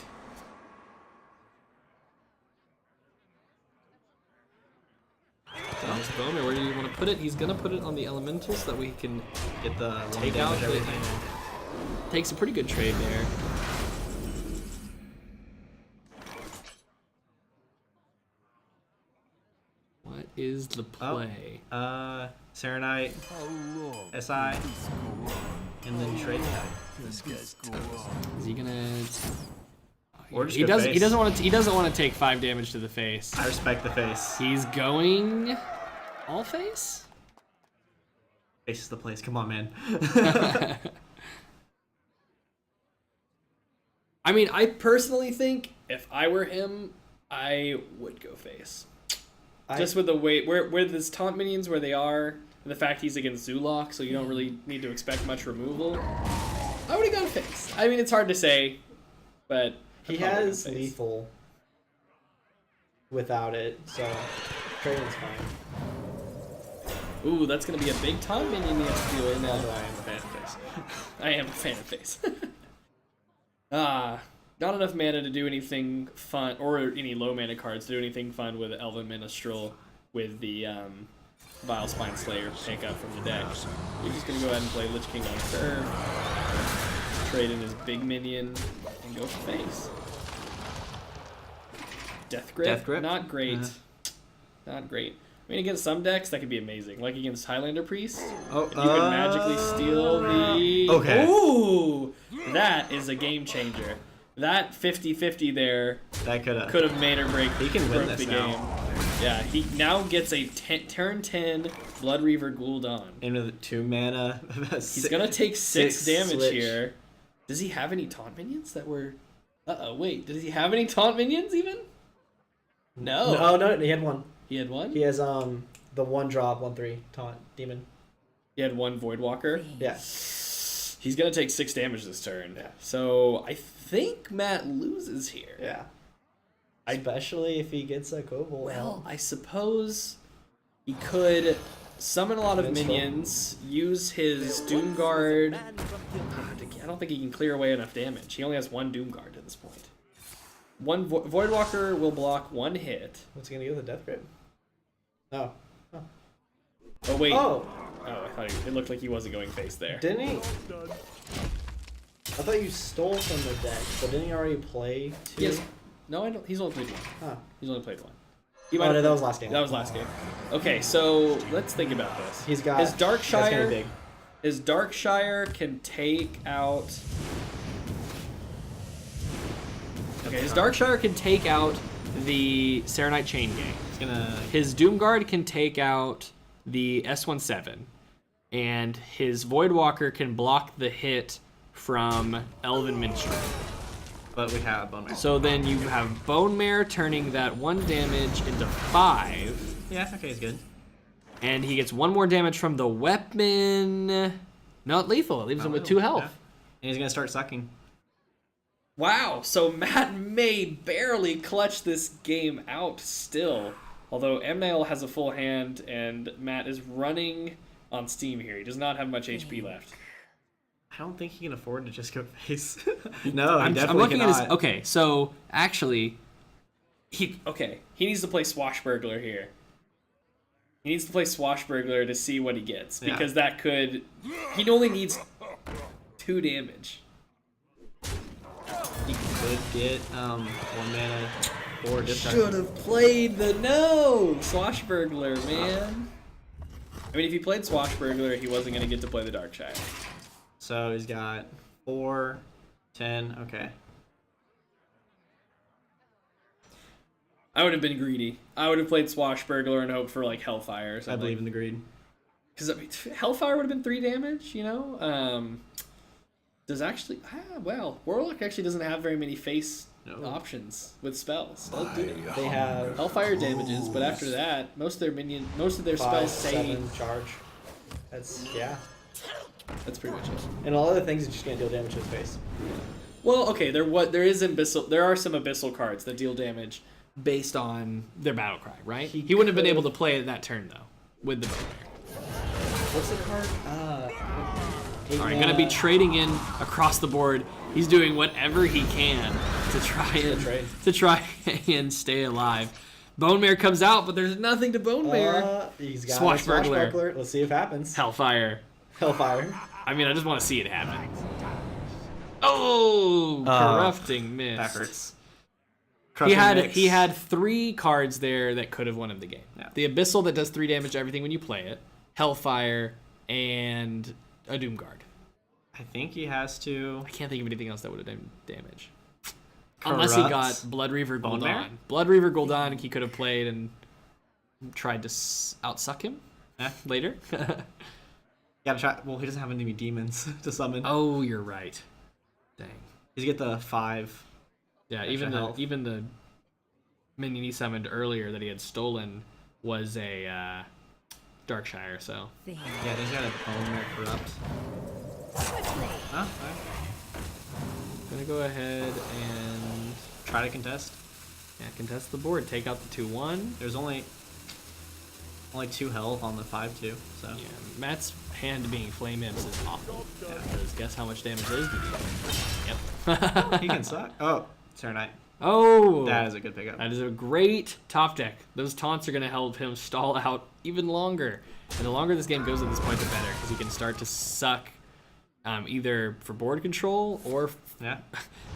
Bowman, where do you want to put it? He's going to put it on the elemental so that we can
Get the
take out the...
everything.
Takes a pretty good trade there. What is the play?
Serenite, SI, and then trade tag.
This guy's
Is he gonna?
Or just
He
go
doesn't.
face.
He doesn't want to. He doesn't want to take 5 damage to the face.
I respect the face.
He's going all face.
Face is the place. Come on, man.
I mean, I personally think if I were him, I would go face. Just with the way where this taunt minions where they are, and the fact he's against Zulok, so you don't really need to expect much removal. I would have gone face. I mean, it's hard to say, but
He
I'd probably
has
go face.
lethal without it, so trading's fine.
Ooh, that's gonna be a big taunt minion he has to deal with now.
Although I am a fan of face.
I am a fan of face. Not enough mana to do anything fun, or any low mana cards to do anything fun with Elven Minstrel with the Vile Spine Slayer pickup from the deck. You're just gonna go ahead and play Lich King on curve, trade in his big minion, and go for face. Death Grip? Not great. Not great. I mean, against some decks, that could be amazing. Like against Highlander Priest,
Oh,
if you can magically steal the...
Okay.
Ooh! That is a game changer. That 50-50 there
That
could have made or break
He can win
broke
this
the
now.
game. Yeah, he now gets a turn 10 Blood Reaver Gul'dan.
And with 2 mana,
He's going to take 6 damage
switch.
here. Does he have any taunt minions that were... Uh-oh, wait. Does he have any taunt minions even? No.
Oh no, he had one.
He had one?
He has the 1-drop 1/3 taunt demon.
He had one Voidwalker?
Yeah.
He's going to take 6 damage this turn.
Yeah.
So I think Matt loses here.
Yeah. Especially if he gets a Kobold.
Well, I suppose he could summon a lot of
Minstrel.
minions, use his Doomguard. I don't think he can clear away enough damage. He only has 1 Doomguard at this point. One Voidwalker will block 1 hit.
What's he gonna get with a Death Grip? No.
Oh, wait.
Oh,
I thought it looked like he wasn't going face there.
didn't he? I thought you stole from the deck, but didn't he already play 2?
Yes. No, I don't. He's only played 1.
Huh.
He's only played 1. He
Oh,
might
no,
have-
that was last game.
That was last game. Okay, so let's think about this.
He's got
his
That's gonna be
Darkshire.
big.
His Darkshire can take out. Okay, his Darkshire can take out the Serenite Chain Gang.
He's gonna.
His Doomguard can take out the S17, and his Voidwalker can block the hit from Elven Minstrel.
But we have Bone Mare.
So then you have Bone Mare turning that 1 damage into 5.
Yeah, okay, he's good.
And he gets 1 more damage from the weapon. Not lethal. It leaves him with 2 health.
And he's gonna start sucking.
Wow, so Matt may barely clutch this game out still. Although Amnail has a full hand and Matt is running on steam here. He does not have much HP left.
I don't think he can afford to just go face. No,
I'm
definitely
looking
cannot.
at his. Okay, so actually, he needs to play Swashbuckler here. He needs to play Swashbuckler to see what he gets because that could. He only needs 2 damage.
He could get 1 mana or discard.
Should have played the Swashbuckler, man. I mean, if he played Swashbuckler, he wasn't going to get to play the Darkshire.
So he's got 4, 10. Okay.
I would have been greedy. I would have played Swashbuckler and hoped for like Hellfire or something.
I believe in the greed.
Because I mean, Hellfire would have been 3 damage, you know? Does actually... well, Warlock actually doesn't have very many face options with spells.
They have
Hellfire damages, but after that, most of their
5,
spells say...
7 charge. That's
That's pretty much it.
And all other things, you just can't deal damage to his face.
Well, okay, there are some Abyssal cards that deal damage based on their battle cry, right? He wouldn't have been able to play it that turn though, with the Bowmare.
What's the card?
Alright, gonna be trading in across the board. He's doing whatever he can to try and stay alive. Bonemare comes out, but there's nothing to Bonemare.
He's got
Swashbuckler.
Let's see if it happens.
Hellfire.
I
mean, I just want to see it happen. Oh, corrupting miss.
That hurts.
He had 3 cards there that could have won him the game.
Yeah.
The Abyssal that does 3 damage to everything when you play it, Hellfire, and a Doomguard.
I think he has to.
I can't think of anything else that would have done damage.
Corrupt.
Unless he got Blood Reaver
Bonemare?
Gul'dan. Blood Reaver Gul'dan he could have played and tried to outsuck him later.
Gotta try. Well, he doesn't have any demons to summon.
Oh, you're right. Dang.
He's get the 5.
Yeah,
Extra
even the minion he summoned earlier that he had stolen was a Darkshire, so.
Yeah, he's got a Bonemare Corrupt.
Gonna go ahead and
Try to contest.
Yeah, contest the board. Take out the 2/1.
There's only 2 health on the 5/2. So
Yeah, Matt's hand being Flame Imps is awful. Yeah, because guess how much damage those do? Yep.
he can suck. Oh, Terra Knight.
Oh,
That is a good pickup.
that is a great top deck. Those taunts are gonna help him stall out even longer. And the longer this game goes at this point, the better, because he can start to suck either for board control or
Yeah.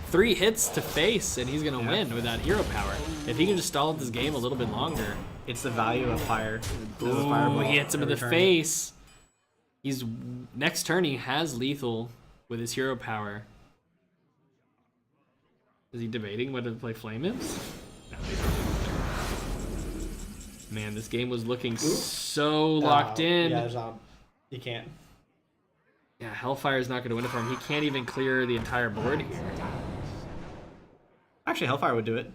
3 hits to face, and he's gonna win with that hero power. If he can just stall out this game a little bit longer.
It's the value of fire.
Ooh, he hits him in the face. Next turn he has lethal with his hero power. Is he debating whether to play Flame Imps? No, he's not. Man, this game was looking so locked in.
Yeah, you can't.
Yeah, Hellfire's not going to win it for him. He can't even clear the entire board here.
Actually, Hellfire would do it.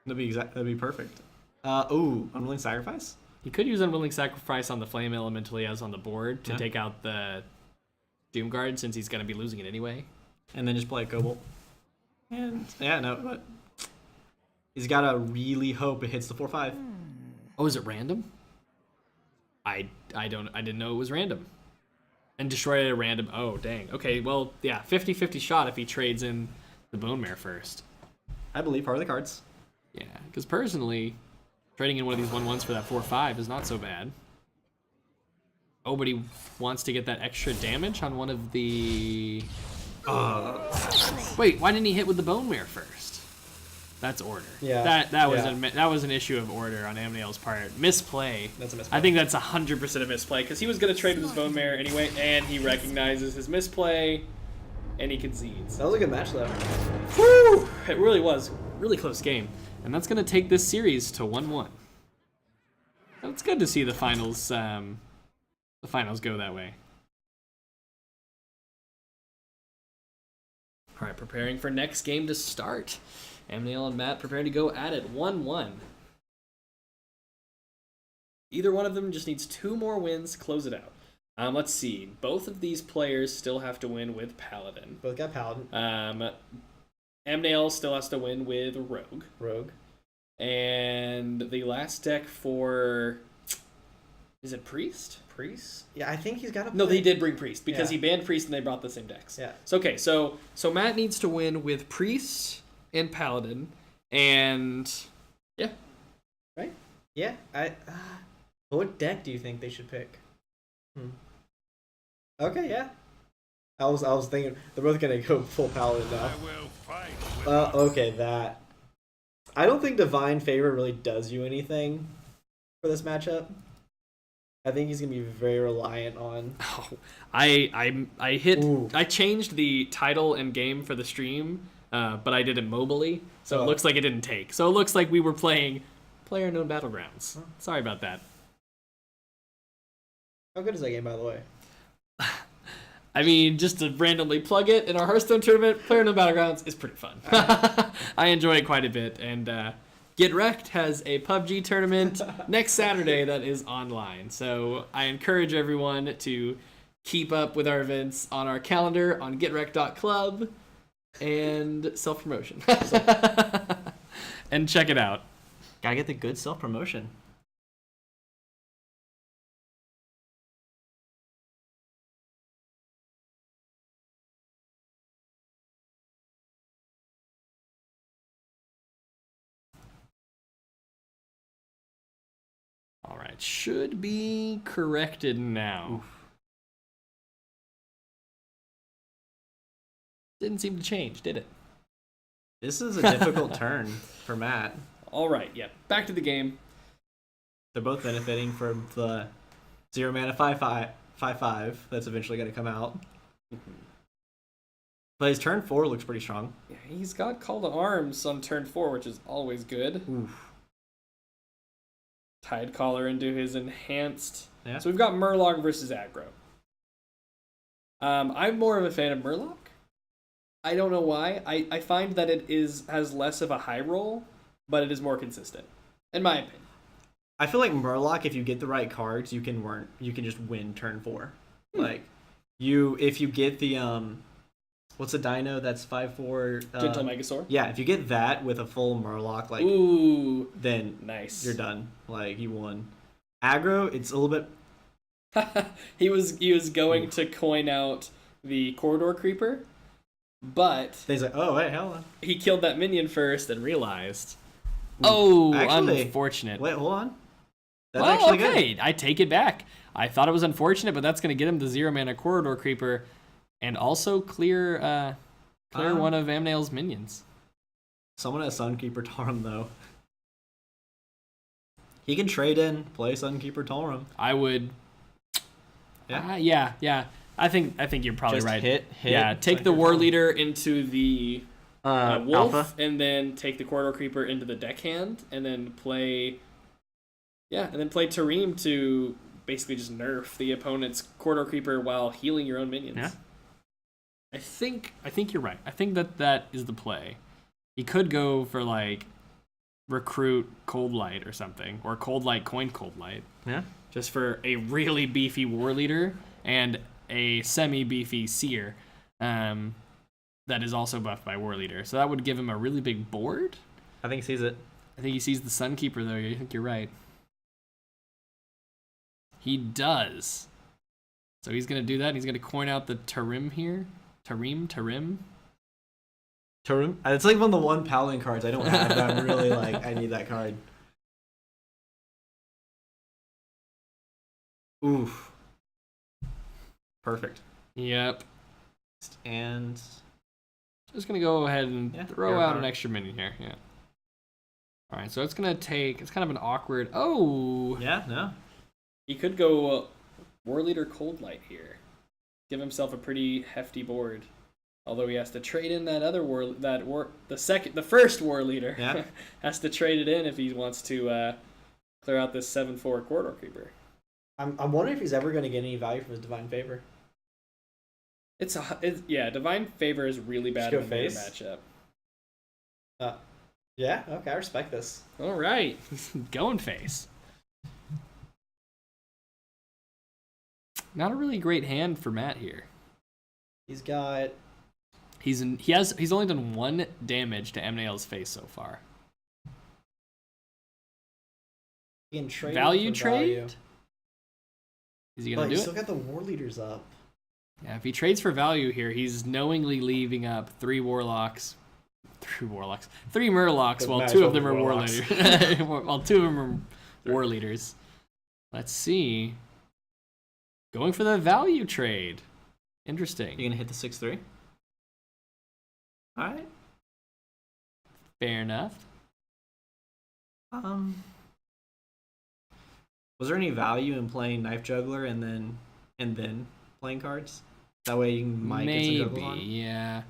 That'd be perfect. Unwilling Sacrifice?
He could use Unwilling Sacrifice on the Flame Elemental he has on the board to take out the Doomguard, since he's going to be losing it anyway.
And then just play a Cobalt. And, but he's got to really hope it hits the 4/5.
Oh, is it random? I didn't know it was random. And destroy it at random. Oh, dang. Okay, well, yeah, 50-50 shot if he trades in the Bonemare first.
I believe part of the cards.
Yeah, because personally, trading in one of these 1/1s for that 4/5 is not so bad. Oh, but he wants to get that extra damage on one of the... Wait, why didn't he hit with the Bonemare first? That's order.
Yeah.
That was an issue of order on Amnail's part. Misplay.
That's a misplay.
I think that's 100% a misplay, because he was going to trade with his Bonemare anyway, and he recognizes his misplay, and he concedes.
That was a good match, though.
Woo! It really was. Really close game. And that's going to take this series to 1-1. It's good to see the finals go that way. All right, preparing for next game to start. Amnail and Matt preparing to go at it. 1-1. Either one of them just needs 2 more wins to close it out. Let's see. Both of these players still have to win with Paladin.
Both got Paladin.
Amnail still has to win with Rogue. And the last deck for... Is it Priest?
Priest? Yeah, I think he's got a...
No, they did bring Priest because he banned Priest and they brought the same decks.
Yeah.
So, okay, so Matt needs to win with Priest and Paladin. And... Yeah.
Right? Yeah. What deck do you think they should pick? Okay, yeah. I was thinking they're both gonna go full Paladin now.
I will fight.
Okay, that. I don't think Divine Favor really does you anything for this matchup. I think he's gonna be very reliant on.
Oh, I changed the title and game for the stream, but I did it mobily, so it looks like it didn't take. So it looks like we were playing Player Unknown Battlegrounds. Sorry about that.
How good is that game, by the way?
I mean, just to randomly plug it in our Hearthstone tournament, Player Unknown Battlegrounds is pretty fun. I enjoy it quite a bit, and Get Wrecked has a PUBG tournament next Saturday that is online. So I encourage everyone to keep up with our events on our calendar on getwrecked.club and self-promotion. And check it out.
Gotta get the good self-promotion.
All right, should be corrected now. Oof. Didn't seem to change, did it?
This is a difficult turn for Matt.
All right, yeah. Back to the game.
They're both benefiting from the 0 mana 5/5 that's eventually going to come out. But his turn 4 looks pretty strong.
Yeah, he's got Call to Arms on turn 4, which is always good.
Oof.
Tidecaller into his enhanced.
Yeah.
So we've got Murloc versus aggro. I'm more of a fan of Murloc. I don't know why. I find that it has less of a high roll, but it is more consistent, in my opinion.
I feel like Murloc, if you get the right cards, you can just win turn 4. Like if you get the what's the dino that's 5/4?
Gentle Megasaur?
Yeah, if you get that with a full Murloc, like,
ooh,
then
nice.
You're done. Like, you won. Aggro, it's a little bit...
he was going to coin out the Corridor Creeper, but...
He's like, oh, wait, hold on.
He killed that minion first and realized... Oh, actually, unfortunate.
Wait, hold on.
That's actually okay. Good. I take it back. I thought it was unfortunate, but that's going to get him the 0 mana Corridor Creeper... And also clear one of Amnail's minions.
Someone has Sunkeeper Taurum, though. He can trade in, play Sunkeeper Taurum.
I would. Yeah. Yeah. I think you're probably
just
right.
Hit.
Yeah, take the War Leader into the Wolf,
Alpha.
And then take the Corridor Creeper into the deckhand, and then play. Yeah, and then play Tareem to basically just nerf the opponent's Corridor Creeper while healing your own minions.
Yeah.
I think you're right. I think that is the play. He could go for like recruit Cold Light or something, or Cold Light coin Cold Light.
Yeah.
Just for a really beefy War Leader and a semi-beefy Seer, that is also buffed by War Leader. So that would give him a really big board.
I think he sees it.
I think he sees the Sunkeeper though. I think you're right. He does. So he's gonna do that. And he's gonna coin out the Tarim here. Tarim.
It's like one of the one Paladin cards I don't have, but I'm really like, I need that card. Oof. Perfect.
Yep.
And
just gonna go ahead and throw out an extra minion here. Yeah. All right, so it's gonna take. It's kind of an awkward. Oh.
Yeah. No.
He could go War Leader Cold Light here. Give himself a pretty hefty board. Although he has to trade in that other the first War Leader.
Yeah.
Has to trade it in if he wants to clear out this 7/4 Corridor Creeper.
I'm wondering if he's ever going to get any value from his Divine Favor.
Divine Favor is really bad in the matchup.
Yeah, okay, I respect this.
All right, going face. Not a really great hand for Matt here.
He's got.
He's only done 1 damage to Amnael's face so far.
He can trade
Value
for
trade?
value.
Is he gonna do
He's
it?
still got the war leaders up.
Yeah, if he trades for value here, he's knowingly leaving up 3 Murlocs, while
Might as
2
well
of them
be
are war
warlocks.
leaders. While 2 of them are war leaders. Let's see. Going for the value trade. Interesting.
You gonna hit the 6-3? All right.
Fair enough.
Was there any value in playing Knife Juggler and then playing cards? That way you might get some juggles on.
Yeah.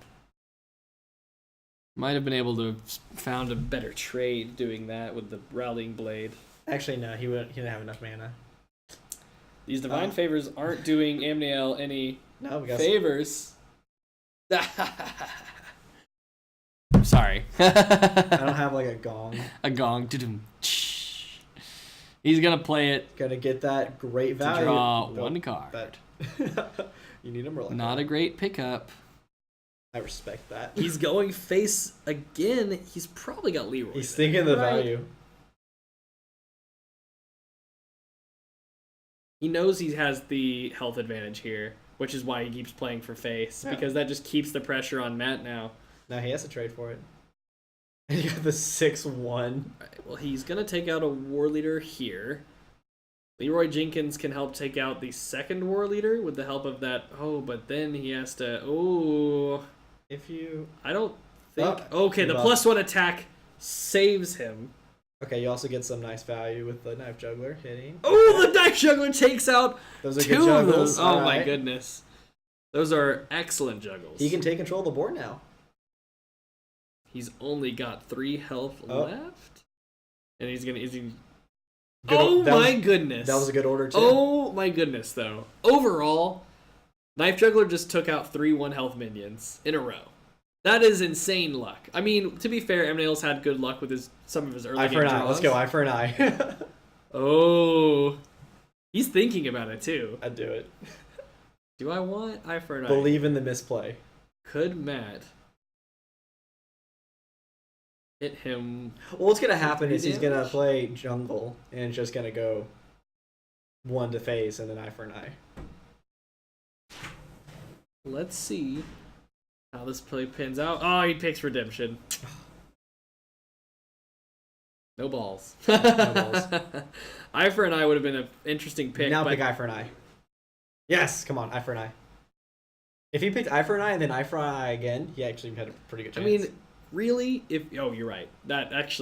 Might have been able to have found a better trade doing that with the Rallying Blade.
Actually, no. He didn't have enough mana.
These Divine Favors aren't doing Amnael any
No, we got
favors. I'm sorry.
I don't have like a gong.
A gong. He's gonna play it
Gonna get that great
to
value.
draw
Nope,
1 card.
That you need a Murloc.
Not a great pickup.
I respect that.
He's going face again. He's probably got Leroy.
He's thinking the
right?
value.
He knows he has the health advantage here, which is why he keeps playing for face, because that just keeps the pressure on Matt now.
Now he has to trade for it. And you got the 6-1.
Right, well, he's going to take out a war leader here. Leroy Jenkins can help take out the second war leader with the help of that. Oh, but then he has to... Oh...
If you...
I don't think...
Oh,
okay, the +1 attack saves him.
Okay, you also get some nice value with the Knife Juggler hitting.
Oh, the Knife Juggler takes out
Those are
2
good
of
juggles.
those. Oh, my
Alright.
goodness. Those are excellent juggles.
He can take control of the board now.
He's only got 3 health left. And he's going to... Is he...
Good,
Oh
that
my
was,
goodness.
That was a good order, too.
Oh my goodness, though. Overall, Knife Juggler just took out 3 1-health minions in a row. That is insane luck. I mean, to be fair, Amnael's had good luck with some of his early
Eye
game
for an eye.
draws.
Let's go eye for an eye.
Oh. He's thinking about it, too.
I'd do it.
Do I want eye for an eye?
Believe in the misplay.
Could Matt hit him?
Well, what's going to happen is
Three
he's going to
damage?
play jungle, and it's just going to go 1 to face and then eye for an eye.
Let's see how this play pins out. Oh, he picks Redemption. No balls.
No balls.
Eye for an eye would have been an interesting pick.
Now
but
pick eye for an eye. Yes, come on, eye for an eye. If he picked eye for an eye and then eye for an eye again, he actually had a pretty good
I
chance.
mean, really? Oh, you're right. That's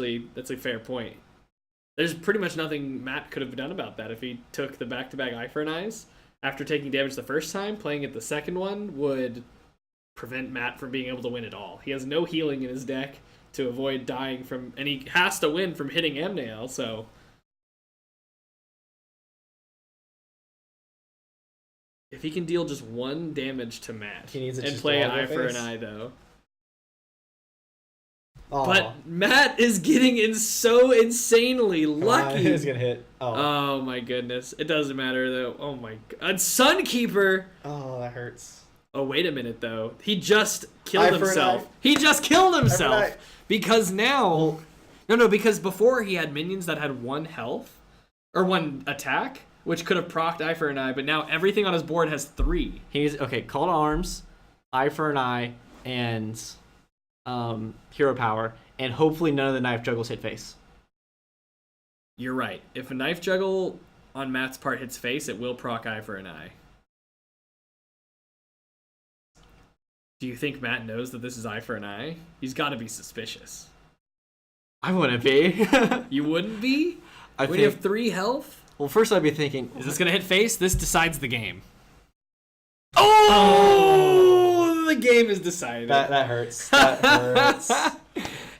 a fair point. There's pretty much nothing Matt could have done about that if he took the back-to-back eye for an eyes. After taking damage the first time, playing it the second one would prevent Matt from being able to win at all. He has no healing in his deck to avoid dying from, and he has to win from hitting Amnael, so... If he can deal just 1 damage to Matt
He needs it
and
just
play
to
an
all
eye
go
for an
face?
eye, though.
Aw,
But Matt is getting so insanely
come on,
lucky.
He's going to hit.
Oh my goodness. It doesn't matter, though. Oh my god. Sunkeeper!
Oh, that hurts.
Oh, wait a minute, though. He just killed
Eye for an
himself.
eye.
He just killed
eye.
himself! Because now... No, because before he had minions that had 1 health, or 1 attack, which could have procced Eye for an Eye, but now everything on his board has 3.
He's, okay, Call to Arms, Eye for an Eye, and Hero Power, and hopefully none of the Knife Juggles hit face.
You're right. If a Knife Juggle on Matt's part hits face, it will proc Eye for an Eye. Do you think Matt knows that this is Eye for an Eye? He's got to be suspicious.
I wouldn't be.
You wouldn't be?
I
When you have 3 health?
well, first I'd be thinking,
Is this going to hit face? This decides the game. Oh! The game is decided.
that hurts. That hurts.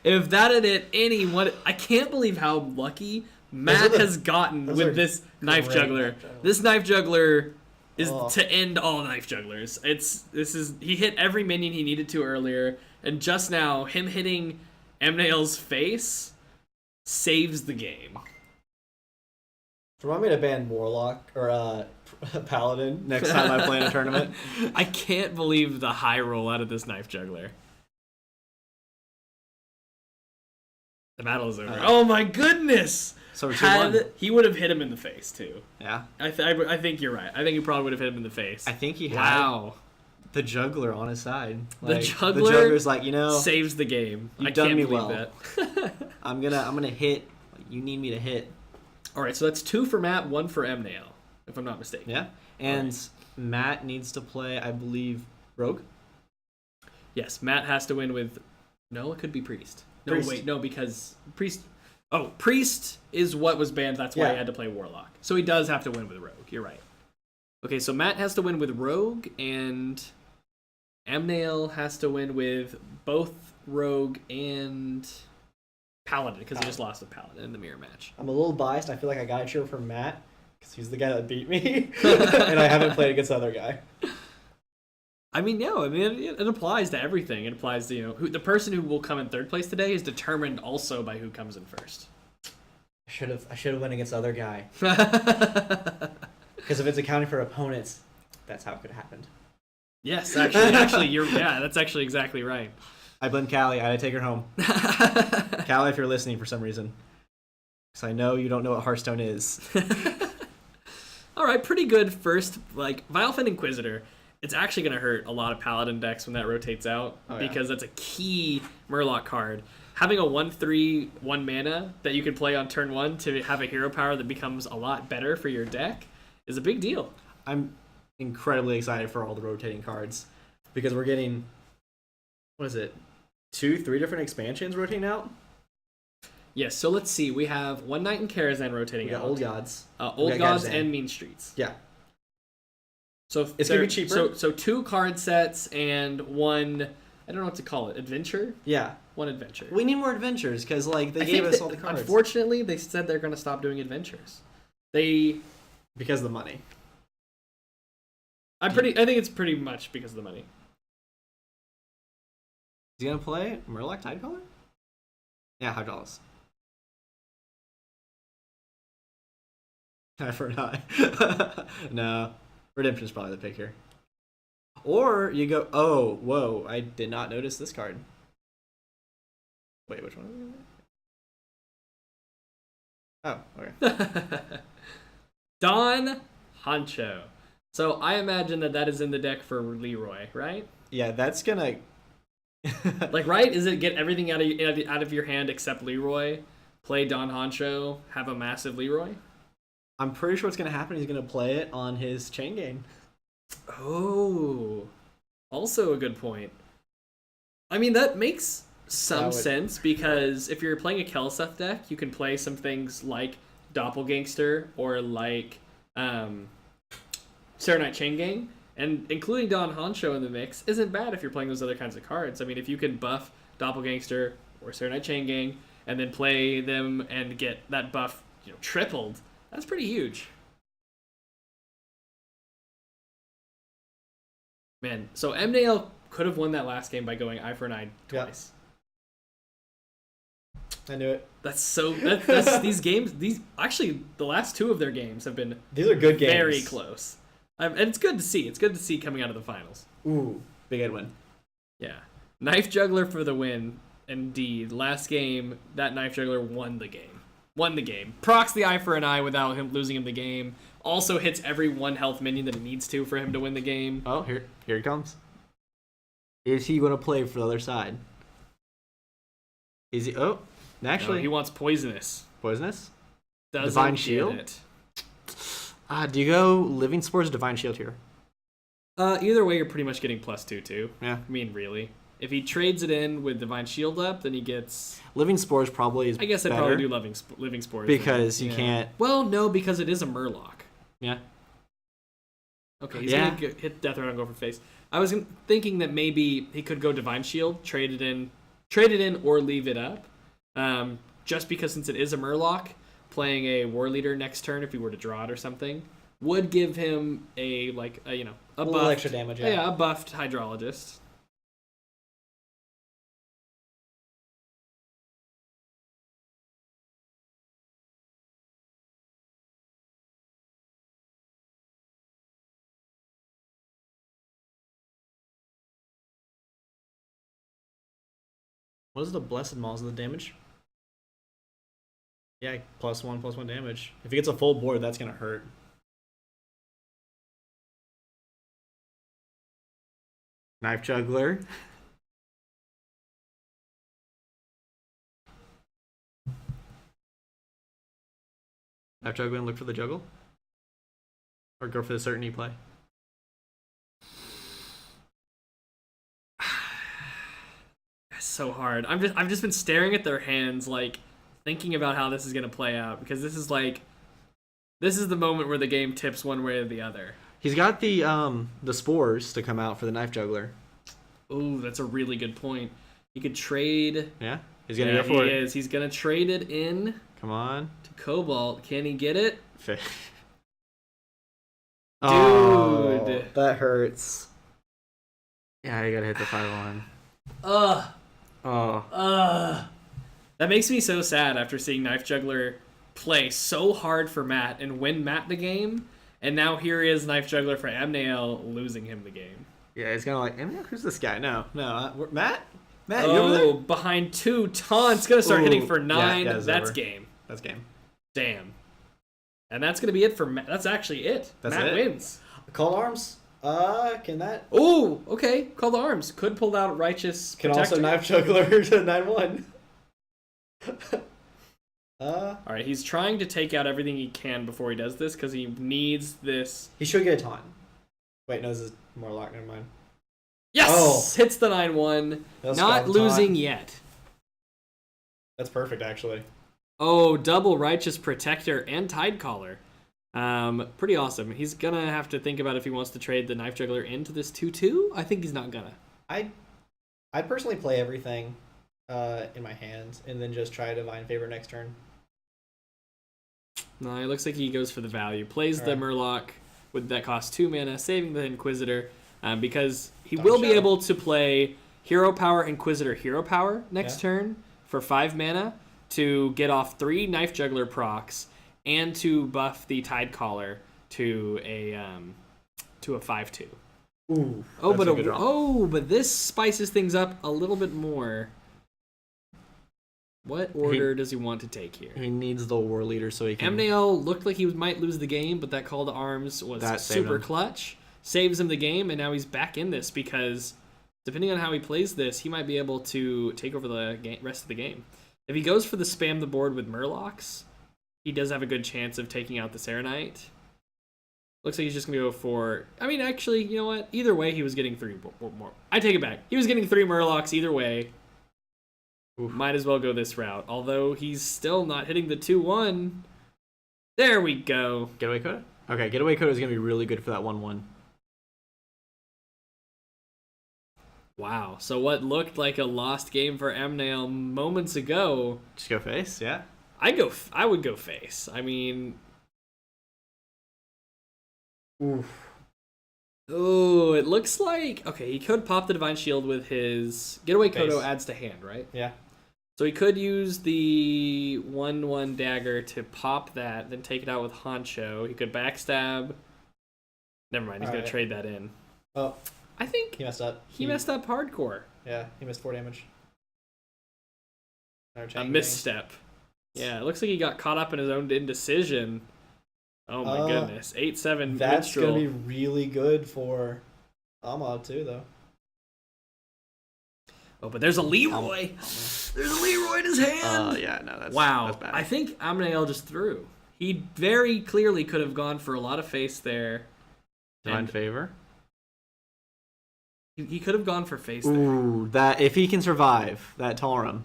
If that had hit anyone... I can't believe how lucky Matt
the-
has gotten
those
with
are
this Knife
great
Juggler.
Knife Jugglers.
This Knife Juggler is
Oh.
to end all Knife Jugglers. He hit every minion he needed to earlier, and just now, him hitting Amnael's face saves the game.
Do you want me to ban Warlock or Paladin next time I play in a tournament?
I can't believe the high roll out of this Knife Juggler. The battle is over. Oh my goodness!
So we're 2-1.
He would have hit him in the face too.
Yeah.
I think you're right. I think he probably would have hit him in the face.
I think he had
Wow.
the juggler on his side.
The
Like,
juggler
the juggler's like,
saves the game.
You've
I
done
can't
me
believe
well.
that.
I'm gonna hit. You need me to hit.
All right, so that's 2 for Matt, 1 for Mnail, if I'm not mistaken.
Yeah. And Matt needs to play, I believe, Rogue.
Yes, Matt has to win with. No, it could be Priest. No,
Priest.
wait, no, because Priest. Oh, Priest is what was banned. That's why he had to play Warlock. So he does have to win with Rogue. You're right. Okay, so Matt has to win with Rogue, and Mnail has to win with both Rogue and Paladin, because he just lost with Paladin in the mirror match.
I'm a little biased. I feel like I gotta cheer for Matt because he's the guy that beat me, and I haven't played against the other guy.
I mean, yeah, I mean, it applies to everything. It applies to, the person who will come in third place today is determined also by who comes in first.
I should have went against the other guy. Because if it's accounting for opponents, that's how it could have happened.
Yes, actually, that's actually exactly right.
I blame Callie. I had to take her home. Callie, if you're listening for some reason. Because I know you don't know what Hearthstone is.
All right, pretty good first, Vilephin Inquisitor. It's actually going to hurt a lot of Paladin decks when that rotates out, because that's a key Murloc card. Having a 1/3, 1 mana that you can play on turn 1 to have a hero power that becomes a lot better for your deck is a big deal.
I'm incredibly excited for all the rotating cards. Because we're getting, what is it, 2-3 different expansions rotating out?
Yes, so let's see. We have One Night in Karazhan rotating
We got
out.
Old Gods.
Old Gods and Mean Streets.
Yeah.
So
It's going to be cheaper.
So 2 card sets and 1, I don't know what to call it, adventure?
Yeah.
1 adventure.
We need more adventures because they gave us all the cards.
Unfortunately, they said they're going to stop doing adventures.
Because of the money.
I think it's pretty much because of the money.
Is he going to play Murloc Tidecaller? Yeah, $5. I forgot. No. Redemption's probably the pick here. Or you go, oh, whoa, I did not notice this card. Wait, which one? Oh, okay.
Don Honcho. So I imagine that is in the deck for Leroy, right?
Yeah, that's gonna...
right? Is it get everything out of your hand except Leroy, play Don Honcho, have a massive Leroy?
I'm pretty sure what's gonna happen. He's gonna play it on his chain game.
Oh, also a good point. I mean, that makes some sense, because if you're playing a Kelseth deck, you can play some things like Doppelgangster or like Serenite Chain Gang, and including Don Honcho in the mix isn't bad if you're playing those other kinds of cards. I mean, if you can buff Doppelgangster or Serenite Chain Gang and then play them and get that buff tripled, that's pretty huge. Man, so Mnail could have won that last game by going eye for an eye twice.
I knew it.
That's these games. Actually, the last 2 of their games have been
These are good games.
very close, and it's good to see. It's good to see coming out of the finals.
Ooh, big head win.
Yeah, Knife Juggler for the win. Indeed, last game that Knife Juggler won the game. Procs the eye for an eye without him losing him the game. Also hits every 1 health minion that it needs to for him to win the game.
Oh, here he comes. Is he going to play for the other side? Is he? Oh, actually,
No, he wants poisonous.
Poisonous.
Doesn't
Divine
get
Shield?
it.
Do you go Living Spores, Divine Shield here?
Either way, you're pretty much getting +2 too.
Yeah.
I mean, really. If he trades it in with Divine Shield up, then he gets...
Living Spores probably is
I guess I'd
better
probably do Living Spores.
because you can't...
Well, no, because it is a Murloc.
Yeah.
Okay, he's going to hit Death Run and go for face. I was thinking that maybe he could go Divine Shield, trade it in, or leave it up. Just because since it is a Murloc, playing a War Leader next turn, if he were to draw it or something, would give him a buffed,
little extra damage.
Yeah, a buffed Hydrologist.
What is the Blessed Maw? Is the damage? Yeah, +1/+1 damage. If he gets a full board, that's gonna hurt. Knife Juggler. Knife Juggler and look for the juggle? Or go for the certainty play?
It's so hard. I've just been staring at their hands, like thinking about how this is gonna play out, because this is the moment where the game tips one way or the other.
He's got the spores to come out for the Knife Juggler.
Ooh, that's a really good point. He could trade.
Yeah, he's gonna go for it.
He's gonna trade it in.
Come on.
To Cobalt. Can he get it?
Dude, that hurts. Yeah, you gotta hit the 5-1.
That makes me so sad after seeing Knife Juggler play so hard for Matt and win Matt the game, and now here he is, Knife Juggler for Amnael, losing him the game.
Yeah, he's kind of like, Amnael, who's this guy? No, Matt, you
oh,
over there?
Behind 2 taunts, gonna start hitting for 9.
Yeah,
that's
over.
Game.
That's game.
Damn. And that's gonna be it for Matt. That's actually it. Matt wins.
Call Arms. Can that?
Oh, okay. Call the Arms. Could pull out Righteous
Can
Protector.
also Knife Juggler to 9-1.
Alright, he's trying to take out everything he can before he does this, because he needs this.
He should get a taunt. Wait, no, this is Morlock, never mind.
Yes!
Oh.
Hits the 9-1.
That's
Not losing yet.
That's perfect, actually.
Oh, double Righteous Protector and Tidecaller. Pretty awesome. He's gonna have to think about if he wants to trade the Knife Juggler into this 2/2. I think he's not gonna.
I'd personally play everything in my hands and then just try Divine Favor next turn.
No, it looks like he goes for the value. Plays the
Alright.
Murloc with that costs 2 mana, saving the Inquisitor, because he will be able to play Hero Power Inquisitor Hero Power next turn for 5 mana to get off 3 Knife Juggler procs and to buff the Tidecaller to a 5/2.
Ooh.
But this spices things up a little bit more. What order does he want to take here?
He needs the War Leader so he can...
Amnael looked like he might lose the game, but that call to arms was super clutch. Saves him the game, and now he's back in this because depending on how he plays this, he might be able to take over the rest of the game. If he goes for the spam the board with Murlocs, he does have a good chance of taking out the Serenite. Looks like he's just going to go for... I mean, actually, you know what? Either way, he was getting 3 more. I take it back. He was getting 3 Murlocs either way. Oof. Might as well go this route. Although he's still not hitting the 2-1. There we go.
Getaway Coda? Okay, Getaway Coda is going to be really good for that 1-1.
Wow. So what looked like a lost game for Amnael moments ago...
Just go face, yeah?
I would go face. I mean...
Oof.
Oh, it looks like... Okay, he could pop the Divine Shield with his... Getaway Kodo adds to hand, right?
Yeah.
So he could use the 1/1 dagger to pop that, then take it out with Honcho. He could backstab. Never mind, he's going to trade that in.
Oh.
I think...
He messed up.
He messed up hardcore.
Yeah, he missed 4 damage.
A misstep. Yeah, it looks like he got caught up in his own indecision. Oh my goodness. 8-7
That's
Minstrel.
going to be really good for Ahmad too, though.
Oh, but there's a Leroy. There's a Leroy in his hand.
Yeah, no, that's
wow.
bad.
I think Amnael just threw. He very clearly could have gone for a lot of face there.
Divine Favor?
He could have gone for face there.
Ooh, that if he can survive that Taurum.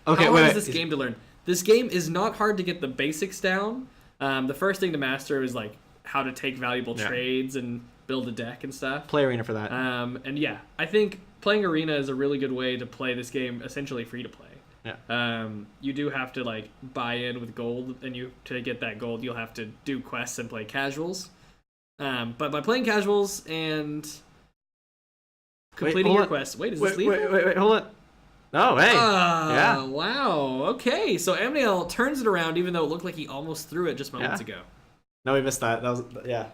Okay,
How hard is this game to learn? This game is not hard to get the basics down. The first thing to master is like how to take valuable trades and build a deck and stuff.
Play Arena for that.
And yeah, I think playing Arena is a really good way to play this game essentially free to play.
Yeah.
You do have to like buy in with gold, and to get that gold, you'll have to do quests and play casuals. But by playing casuals and completing your quests, is this legal?
Wait, hold on. Oh, hey. Yeah.
Wow. Okay. So Amnael turns it around, even though it looked like he almost threw it just moments ago.
No, we missed that. That was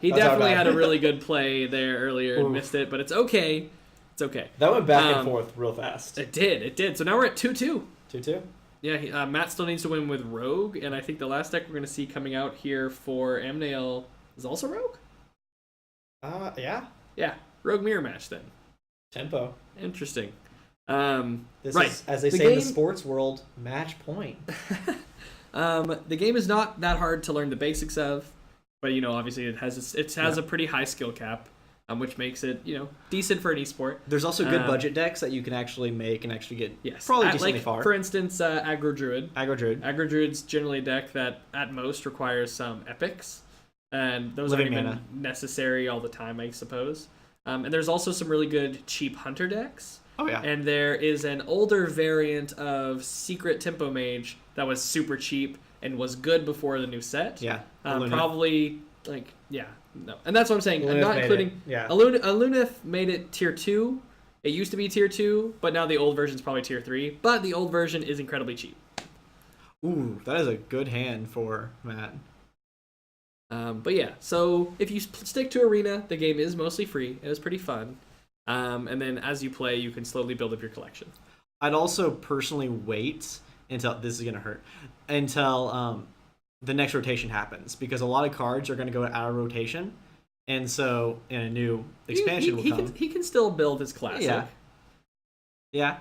He definitely had a really good play there earlier and missed it, but it's okay. It's okay.
That went back and forth real fast.
It did. So now we're at 2-2.
2-2?
Yeah, Matt still needs to win with Rogue, and I think the last deck we're going to see coming out here for Amnail is also Rogue?
Yeah.
Yeah, Rogue Mirror Match then.
Tempo.
Interesting.
This
right.
is, as they say in the sports world, match point.
The game is not that hard to learn the basics of, but obviously it has a pretty high skill cap, which makes it decent for an esport.
There's also good budget decks that you can actually make and actually get
probably
decently far.
For instance, Aggro Druid.
Aggro
Druid's generally a deck that at most requires some epics, and those
Living
aren't
mana.
even necessary all the time, I suppose. And there's also some really good cheap hunter decks.
Oh yeah.
And there is an older variant of Secret Tempo Mage that was super cheap and was good before the new set.
Yeah.
Probably no. And that's what I'm saying. I'm
Alunith
not
made
including.
it. Yeah.
Alunith made it tier 2. It used to be tier 2, but now the old version's probably tier 3. But the old version is incredibly cheap.
Ooh, that is a good hand for Matt.
But yeah, so if you stick to Arena, the game is mostly free. It is pretty fun. And then as you play, you can slowly build up your collection.
I'd also personally wait until this is gonna hurt until the next rotation happens, because a lot of cards are gonna go out of rotation, and so in a new expansion will come.
He can still build his classic.
Yeah.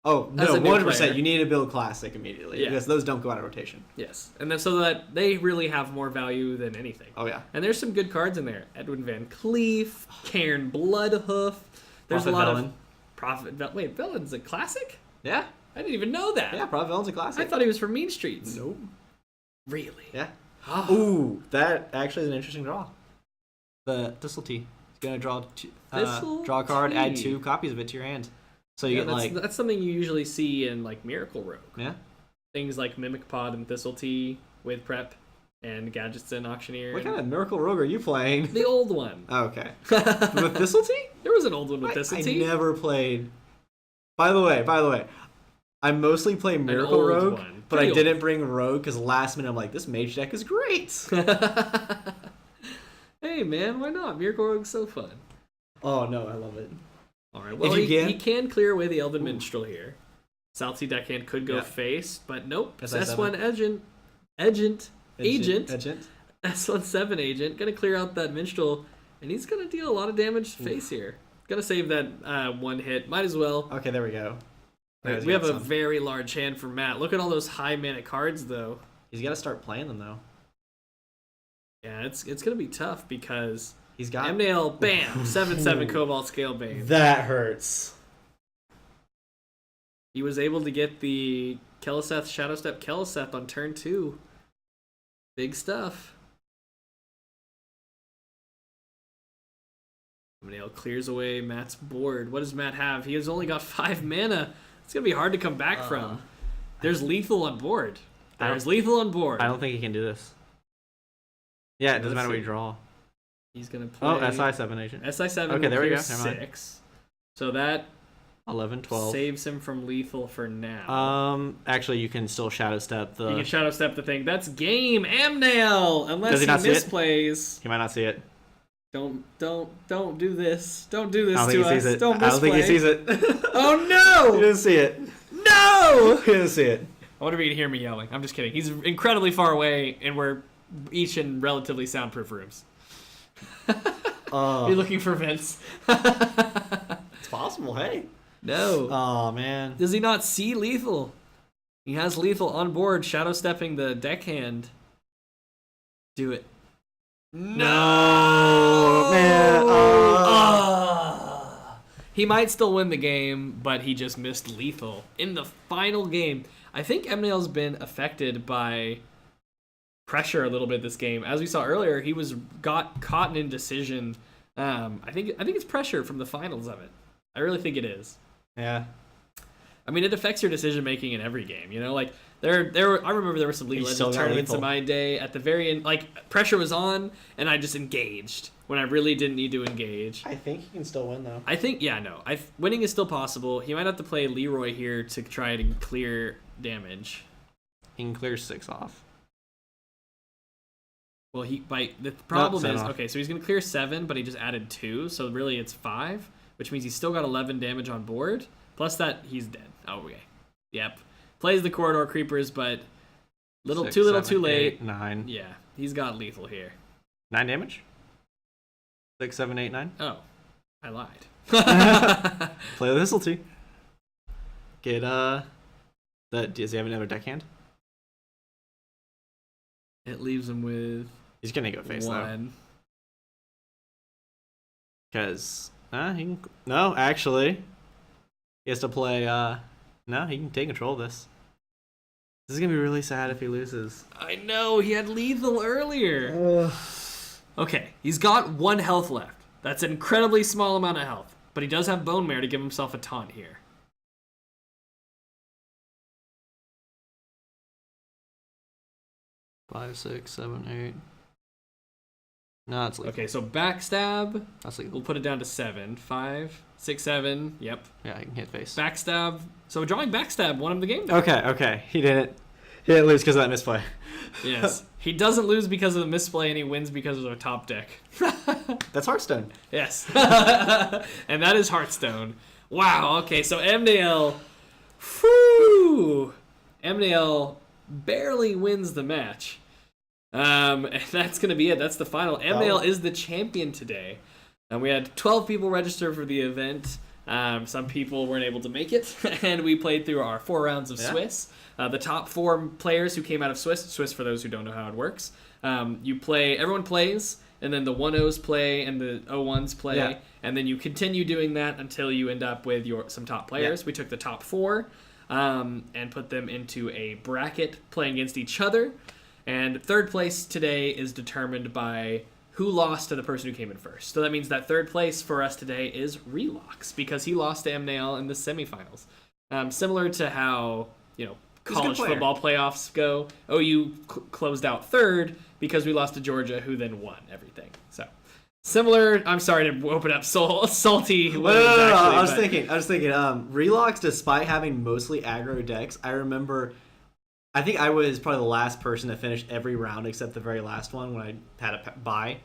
Oh
As
no,
a new
100%.
player.
You need to build classic immediately because those don't go out of rotation.
Yes, and then so that they really have more value than anything.
Oh yeah.
And there's some good cards in there. Edwin Van Cleef, Cairn Bloodhoof. There's
Prophet
a lot
Velen.
of Prophet. Wait, Velen's a classic?
Yeah.
I didn't even know that.
Yeah, Prophet Velen's a classic.
I thought he was from Mean Streets.
Nope.
Really?
Yeah.
Oh.
Ooh, that actually is an interesting draw. The Thistletea is gonna draw a card, add 2 copies of it to your hand. So you get
that's something you usually see in like Miracle Rogue.
Yeah.
Things like Mimic Pod and Thistletea with prep and Gadgets and Auctioneer.
What kind of Miracle Rogue are you playing?
The old one.
Oh, okay. With Thistletea?
There was an old one with Thistletea.
I never played. By the way, I mostly play Miracle
old
Rogue,
one.
but
Pretty
I didn't bring Rogue because last minute I'm like, this mage deck is great.
Hey man, why not? Miracle Rogue's so fun.
Oh no, I love it.
All right, well he can clear away the Elven Minstrel here. South Sea Deckhand could go face, but nope. S1 Agent. S17 Agent gonna clear out that Minstrel, and he's gonna deal a lot of damage to face here. Gonna save that one hit. Might as well.
Okay, there we go.
Right, we have a very large hand for Matt. Look at all those high mana cards, though.
He's got to start playing them, though.
Yeah, it's gonna be tough because
he's got
Amnail, bam, 7/7 Cobalt Scale Bane.
That hurts.
He was able to get the Keleseth Shadowstep Keleseth on turn 2. Big stuff. Amnail clears away Matt's board. What does Matt have? He has only got 5 mana. It's gonna be hard to come back from. There's lethal on board. There's lethal on board.
I don't think he can do this. Yeah, it doesn't matter what you draw.
He's gonna play.
Oh, SI7 Agent.
SI7.
Okay, there we go.
6. So that
11, 12.
saves him from lethal for now.
Actually, you can still Shadow Step the.
You can Shadow Step the thing. That's game, Amnail. Unless he misplays.
He might not see it.
Don't do this. Don't do this
I don't
to
think he
us.
sees it.
Don't
I don't think he
misplay.
sees it.
Oh no!
He didn't see it.
No!
He didn't see it.
I wonder if you can hear me yelling. I'm just kidding. He's incredibly far away, and we're each in relatively soundproof rooms. You're looking for Vince.
It's possible, hey.
No.
Oh, man.
Does he not see lethal? He has lethal on board, shadow stepping the deckhand. Do it.
No, man.
He might still win the game, but he just missed lethal in the final game. I think Amnail's been affected by pressure a little bit this game. As we saw earlier, he got caught in indecision. I think it's pressure from the finals of it. I really think it is.
Yeah.
I mean, it affects your decision making in every game. You know, like there were. I remember there were some League of Legends tournaments in my day. At the very end, like pressure was on, and I just engaged when I really didn't need to engage.
I think he can still win though.
I think, winning is still possible. He might have to play Leroy here to try to clear damage.
He can clear 6 off.
Well, the problem is okay. So he's gonna clear 7, but he just added 2, so really it's 5. which means he's still got 11 damage on board. Plus that, he's dead. Oh, okay. Yep. Plays the Corridor Creepers, but too little, too late.
8, 9.
Yeah, he's got lethal here.
9 damage? 6, 7, 8, 9?
Oh, I lied.
Play the Thistlety. Get, does he have another deckhand?
It leaves him with
He's gonna go face, though.
1.
Because, no, actually, he has to play, no, he can take control of this. This is gonna be really sad if he loses.
I know, he had lethal earlier. Okay, he's got 1 health left. That's an incredibly small amount of health. But he does have Bone Mare to give himself a taunt here.
Five, 6, 7, 8. No, it's lethal.
Okay, so Backstab,
That's lethal.
we'll put it down to 7. 5, 6, 7, yep.
Yeah, he can hit face.
Backstab, so drawing Backstab won him the game.
Okay. He didn't lose because of that misplay.
Yes. He doesn't lose because of the misplay, and he wins because of the top deck.
That's Hearthstone.
Yes. And that is Hearthstone. Wow, okay, so MDL, MDL barely wins the match. And that's going to be it. That's the final. MDL is the champion today. And we had 12 people register for the event. Some people weren't able to make it, and we played through our 4 rounds of Swiss. The top 4 players who came out of Swiss, for those who don't know how it works, everyone plays, and then the 1-0s play, and the 0-1s play, and then you continue doing that until you end up with some top players. We took the top 4 and put them into a bracket playing against each other, and third place today is determined by who lost to the person who came in first. So that means that third place for us today is Relox, because he lost to MNAL in the semifinals. Similar to how, college football playoffs go. OU closed out third because we lost to Georgia, who then won everything. So similar. I'm sorry to open up salty.
No. I was thinking. Relox, despite having mostly aggro decks, I think I was probably the last person to finish every round except the very last one when I had a bye.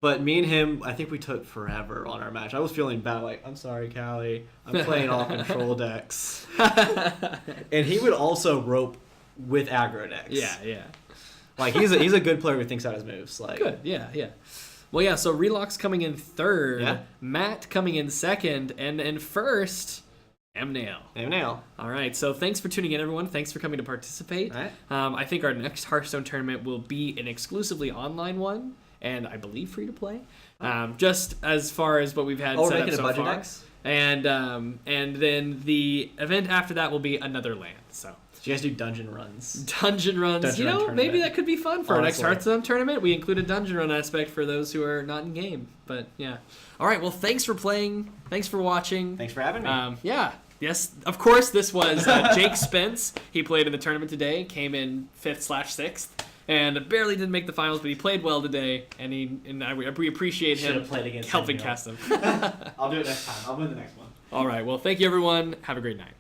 But me and him, I think we took forever on our match. I was feeling bad, like, I'm sorry, Callie. I'm playing all control decks. And he would also rope with aggro decks.
Yeah.
Like, he's a good player who thinks out his moves. Like,
good, yeah. Well, yeah, so Relox coming in third,
Yeah.
Matt coming in second, and in first, MNAL.
MNAL.
All right, so thanks for tuning in, everyone. Thanks for coming to participate.
All right.
I think our next Hearthstone tournament will be an exclusively online one, and I believe free to play. Just as far as what we've had set up so far.
Decks?
And then the event after that will be another land. So
you guys do dungeon runs.
Dungeon runs. Maybe that could be fun for our next
Honestly.
Hearthstone tournament. We include a dungeon run aspect for those who are not in game. But yeah. All right. Well, thanks for playing. Thanks for watching.
Thanks for having me.
Yeah. Yes, of course, this was Jake Spence. He played in the tournament today, came in 5th/6th, and barely didn't make the finals, but he played well today, and we appreciate him helping cast them.
I'll do it next time. I'll win the next one.
All right, well, thank you, everyone. Have a great night.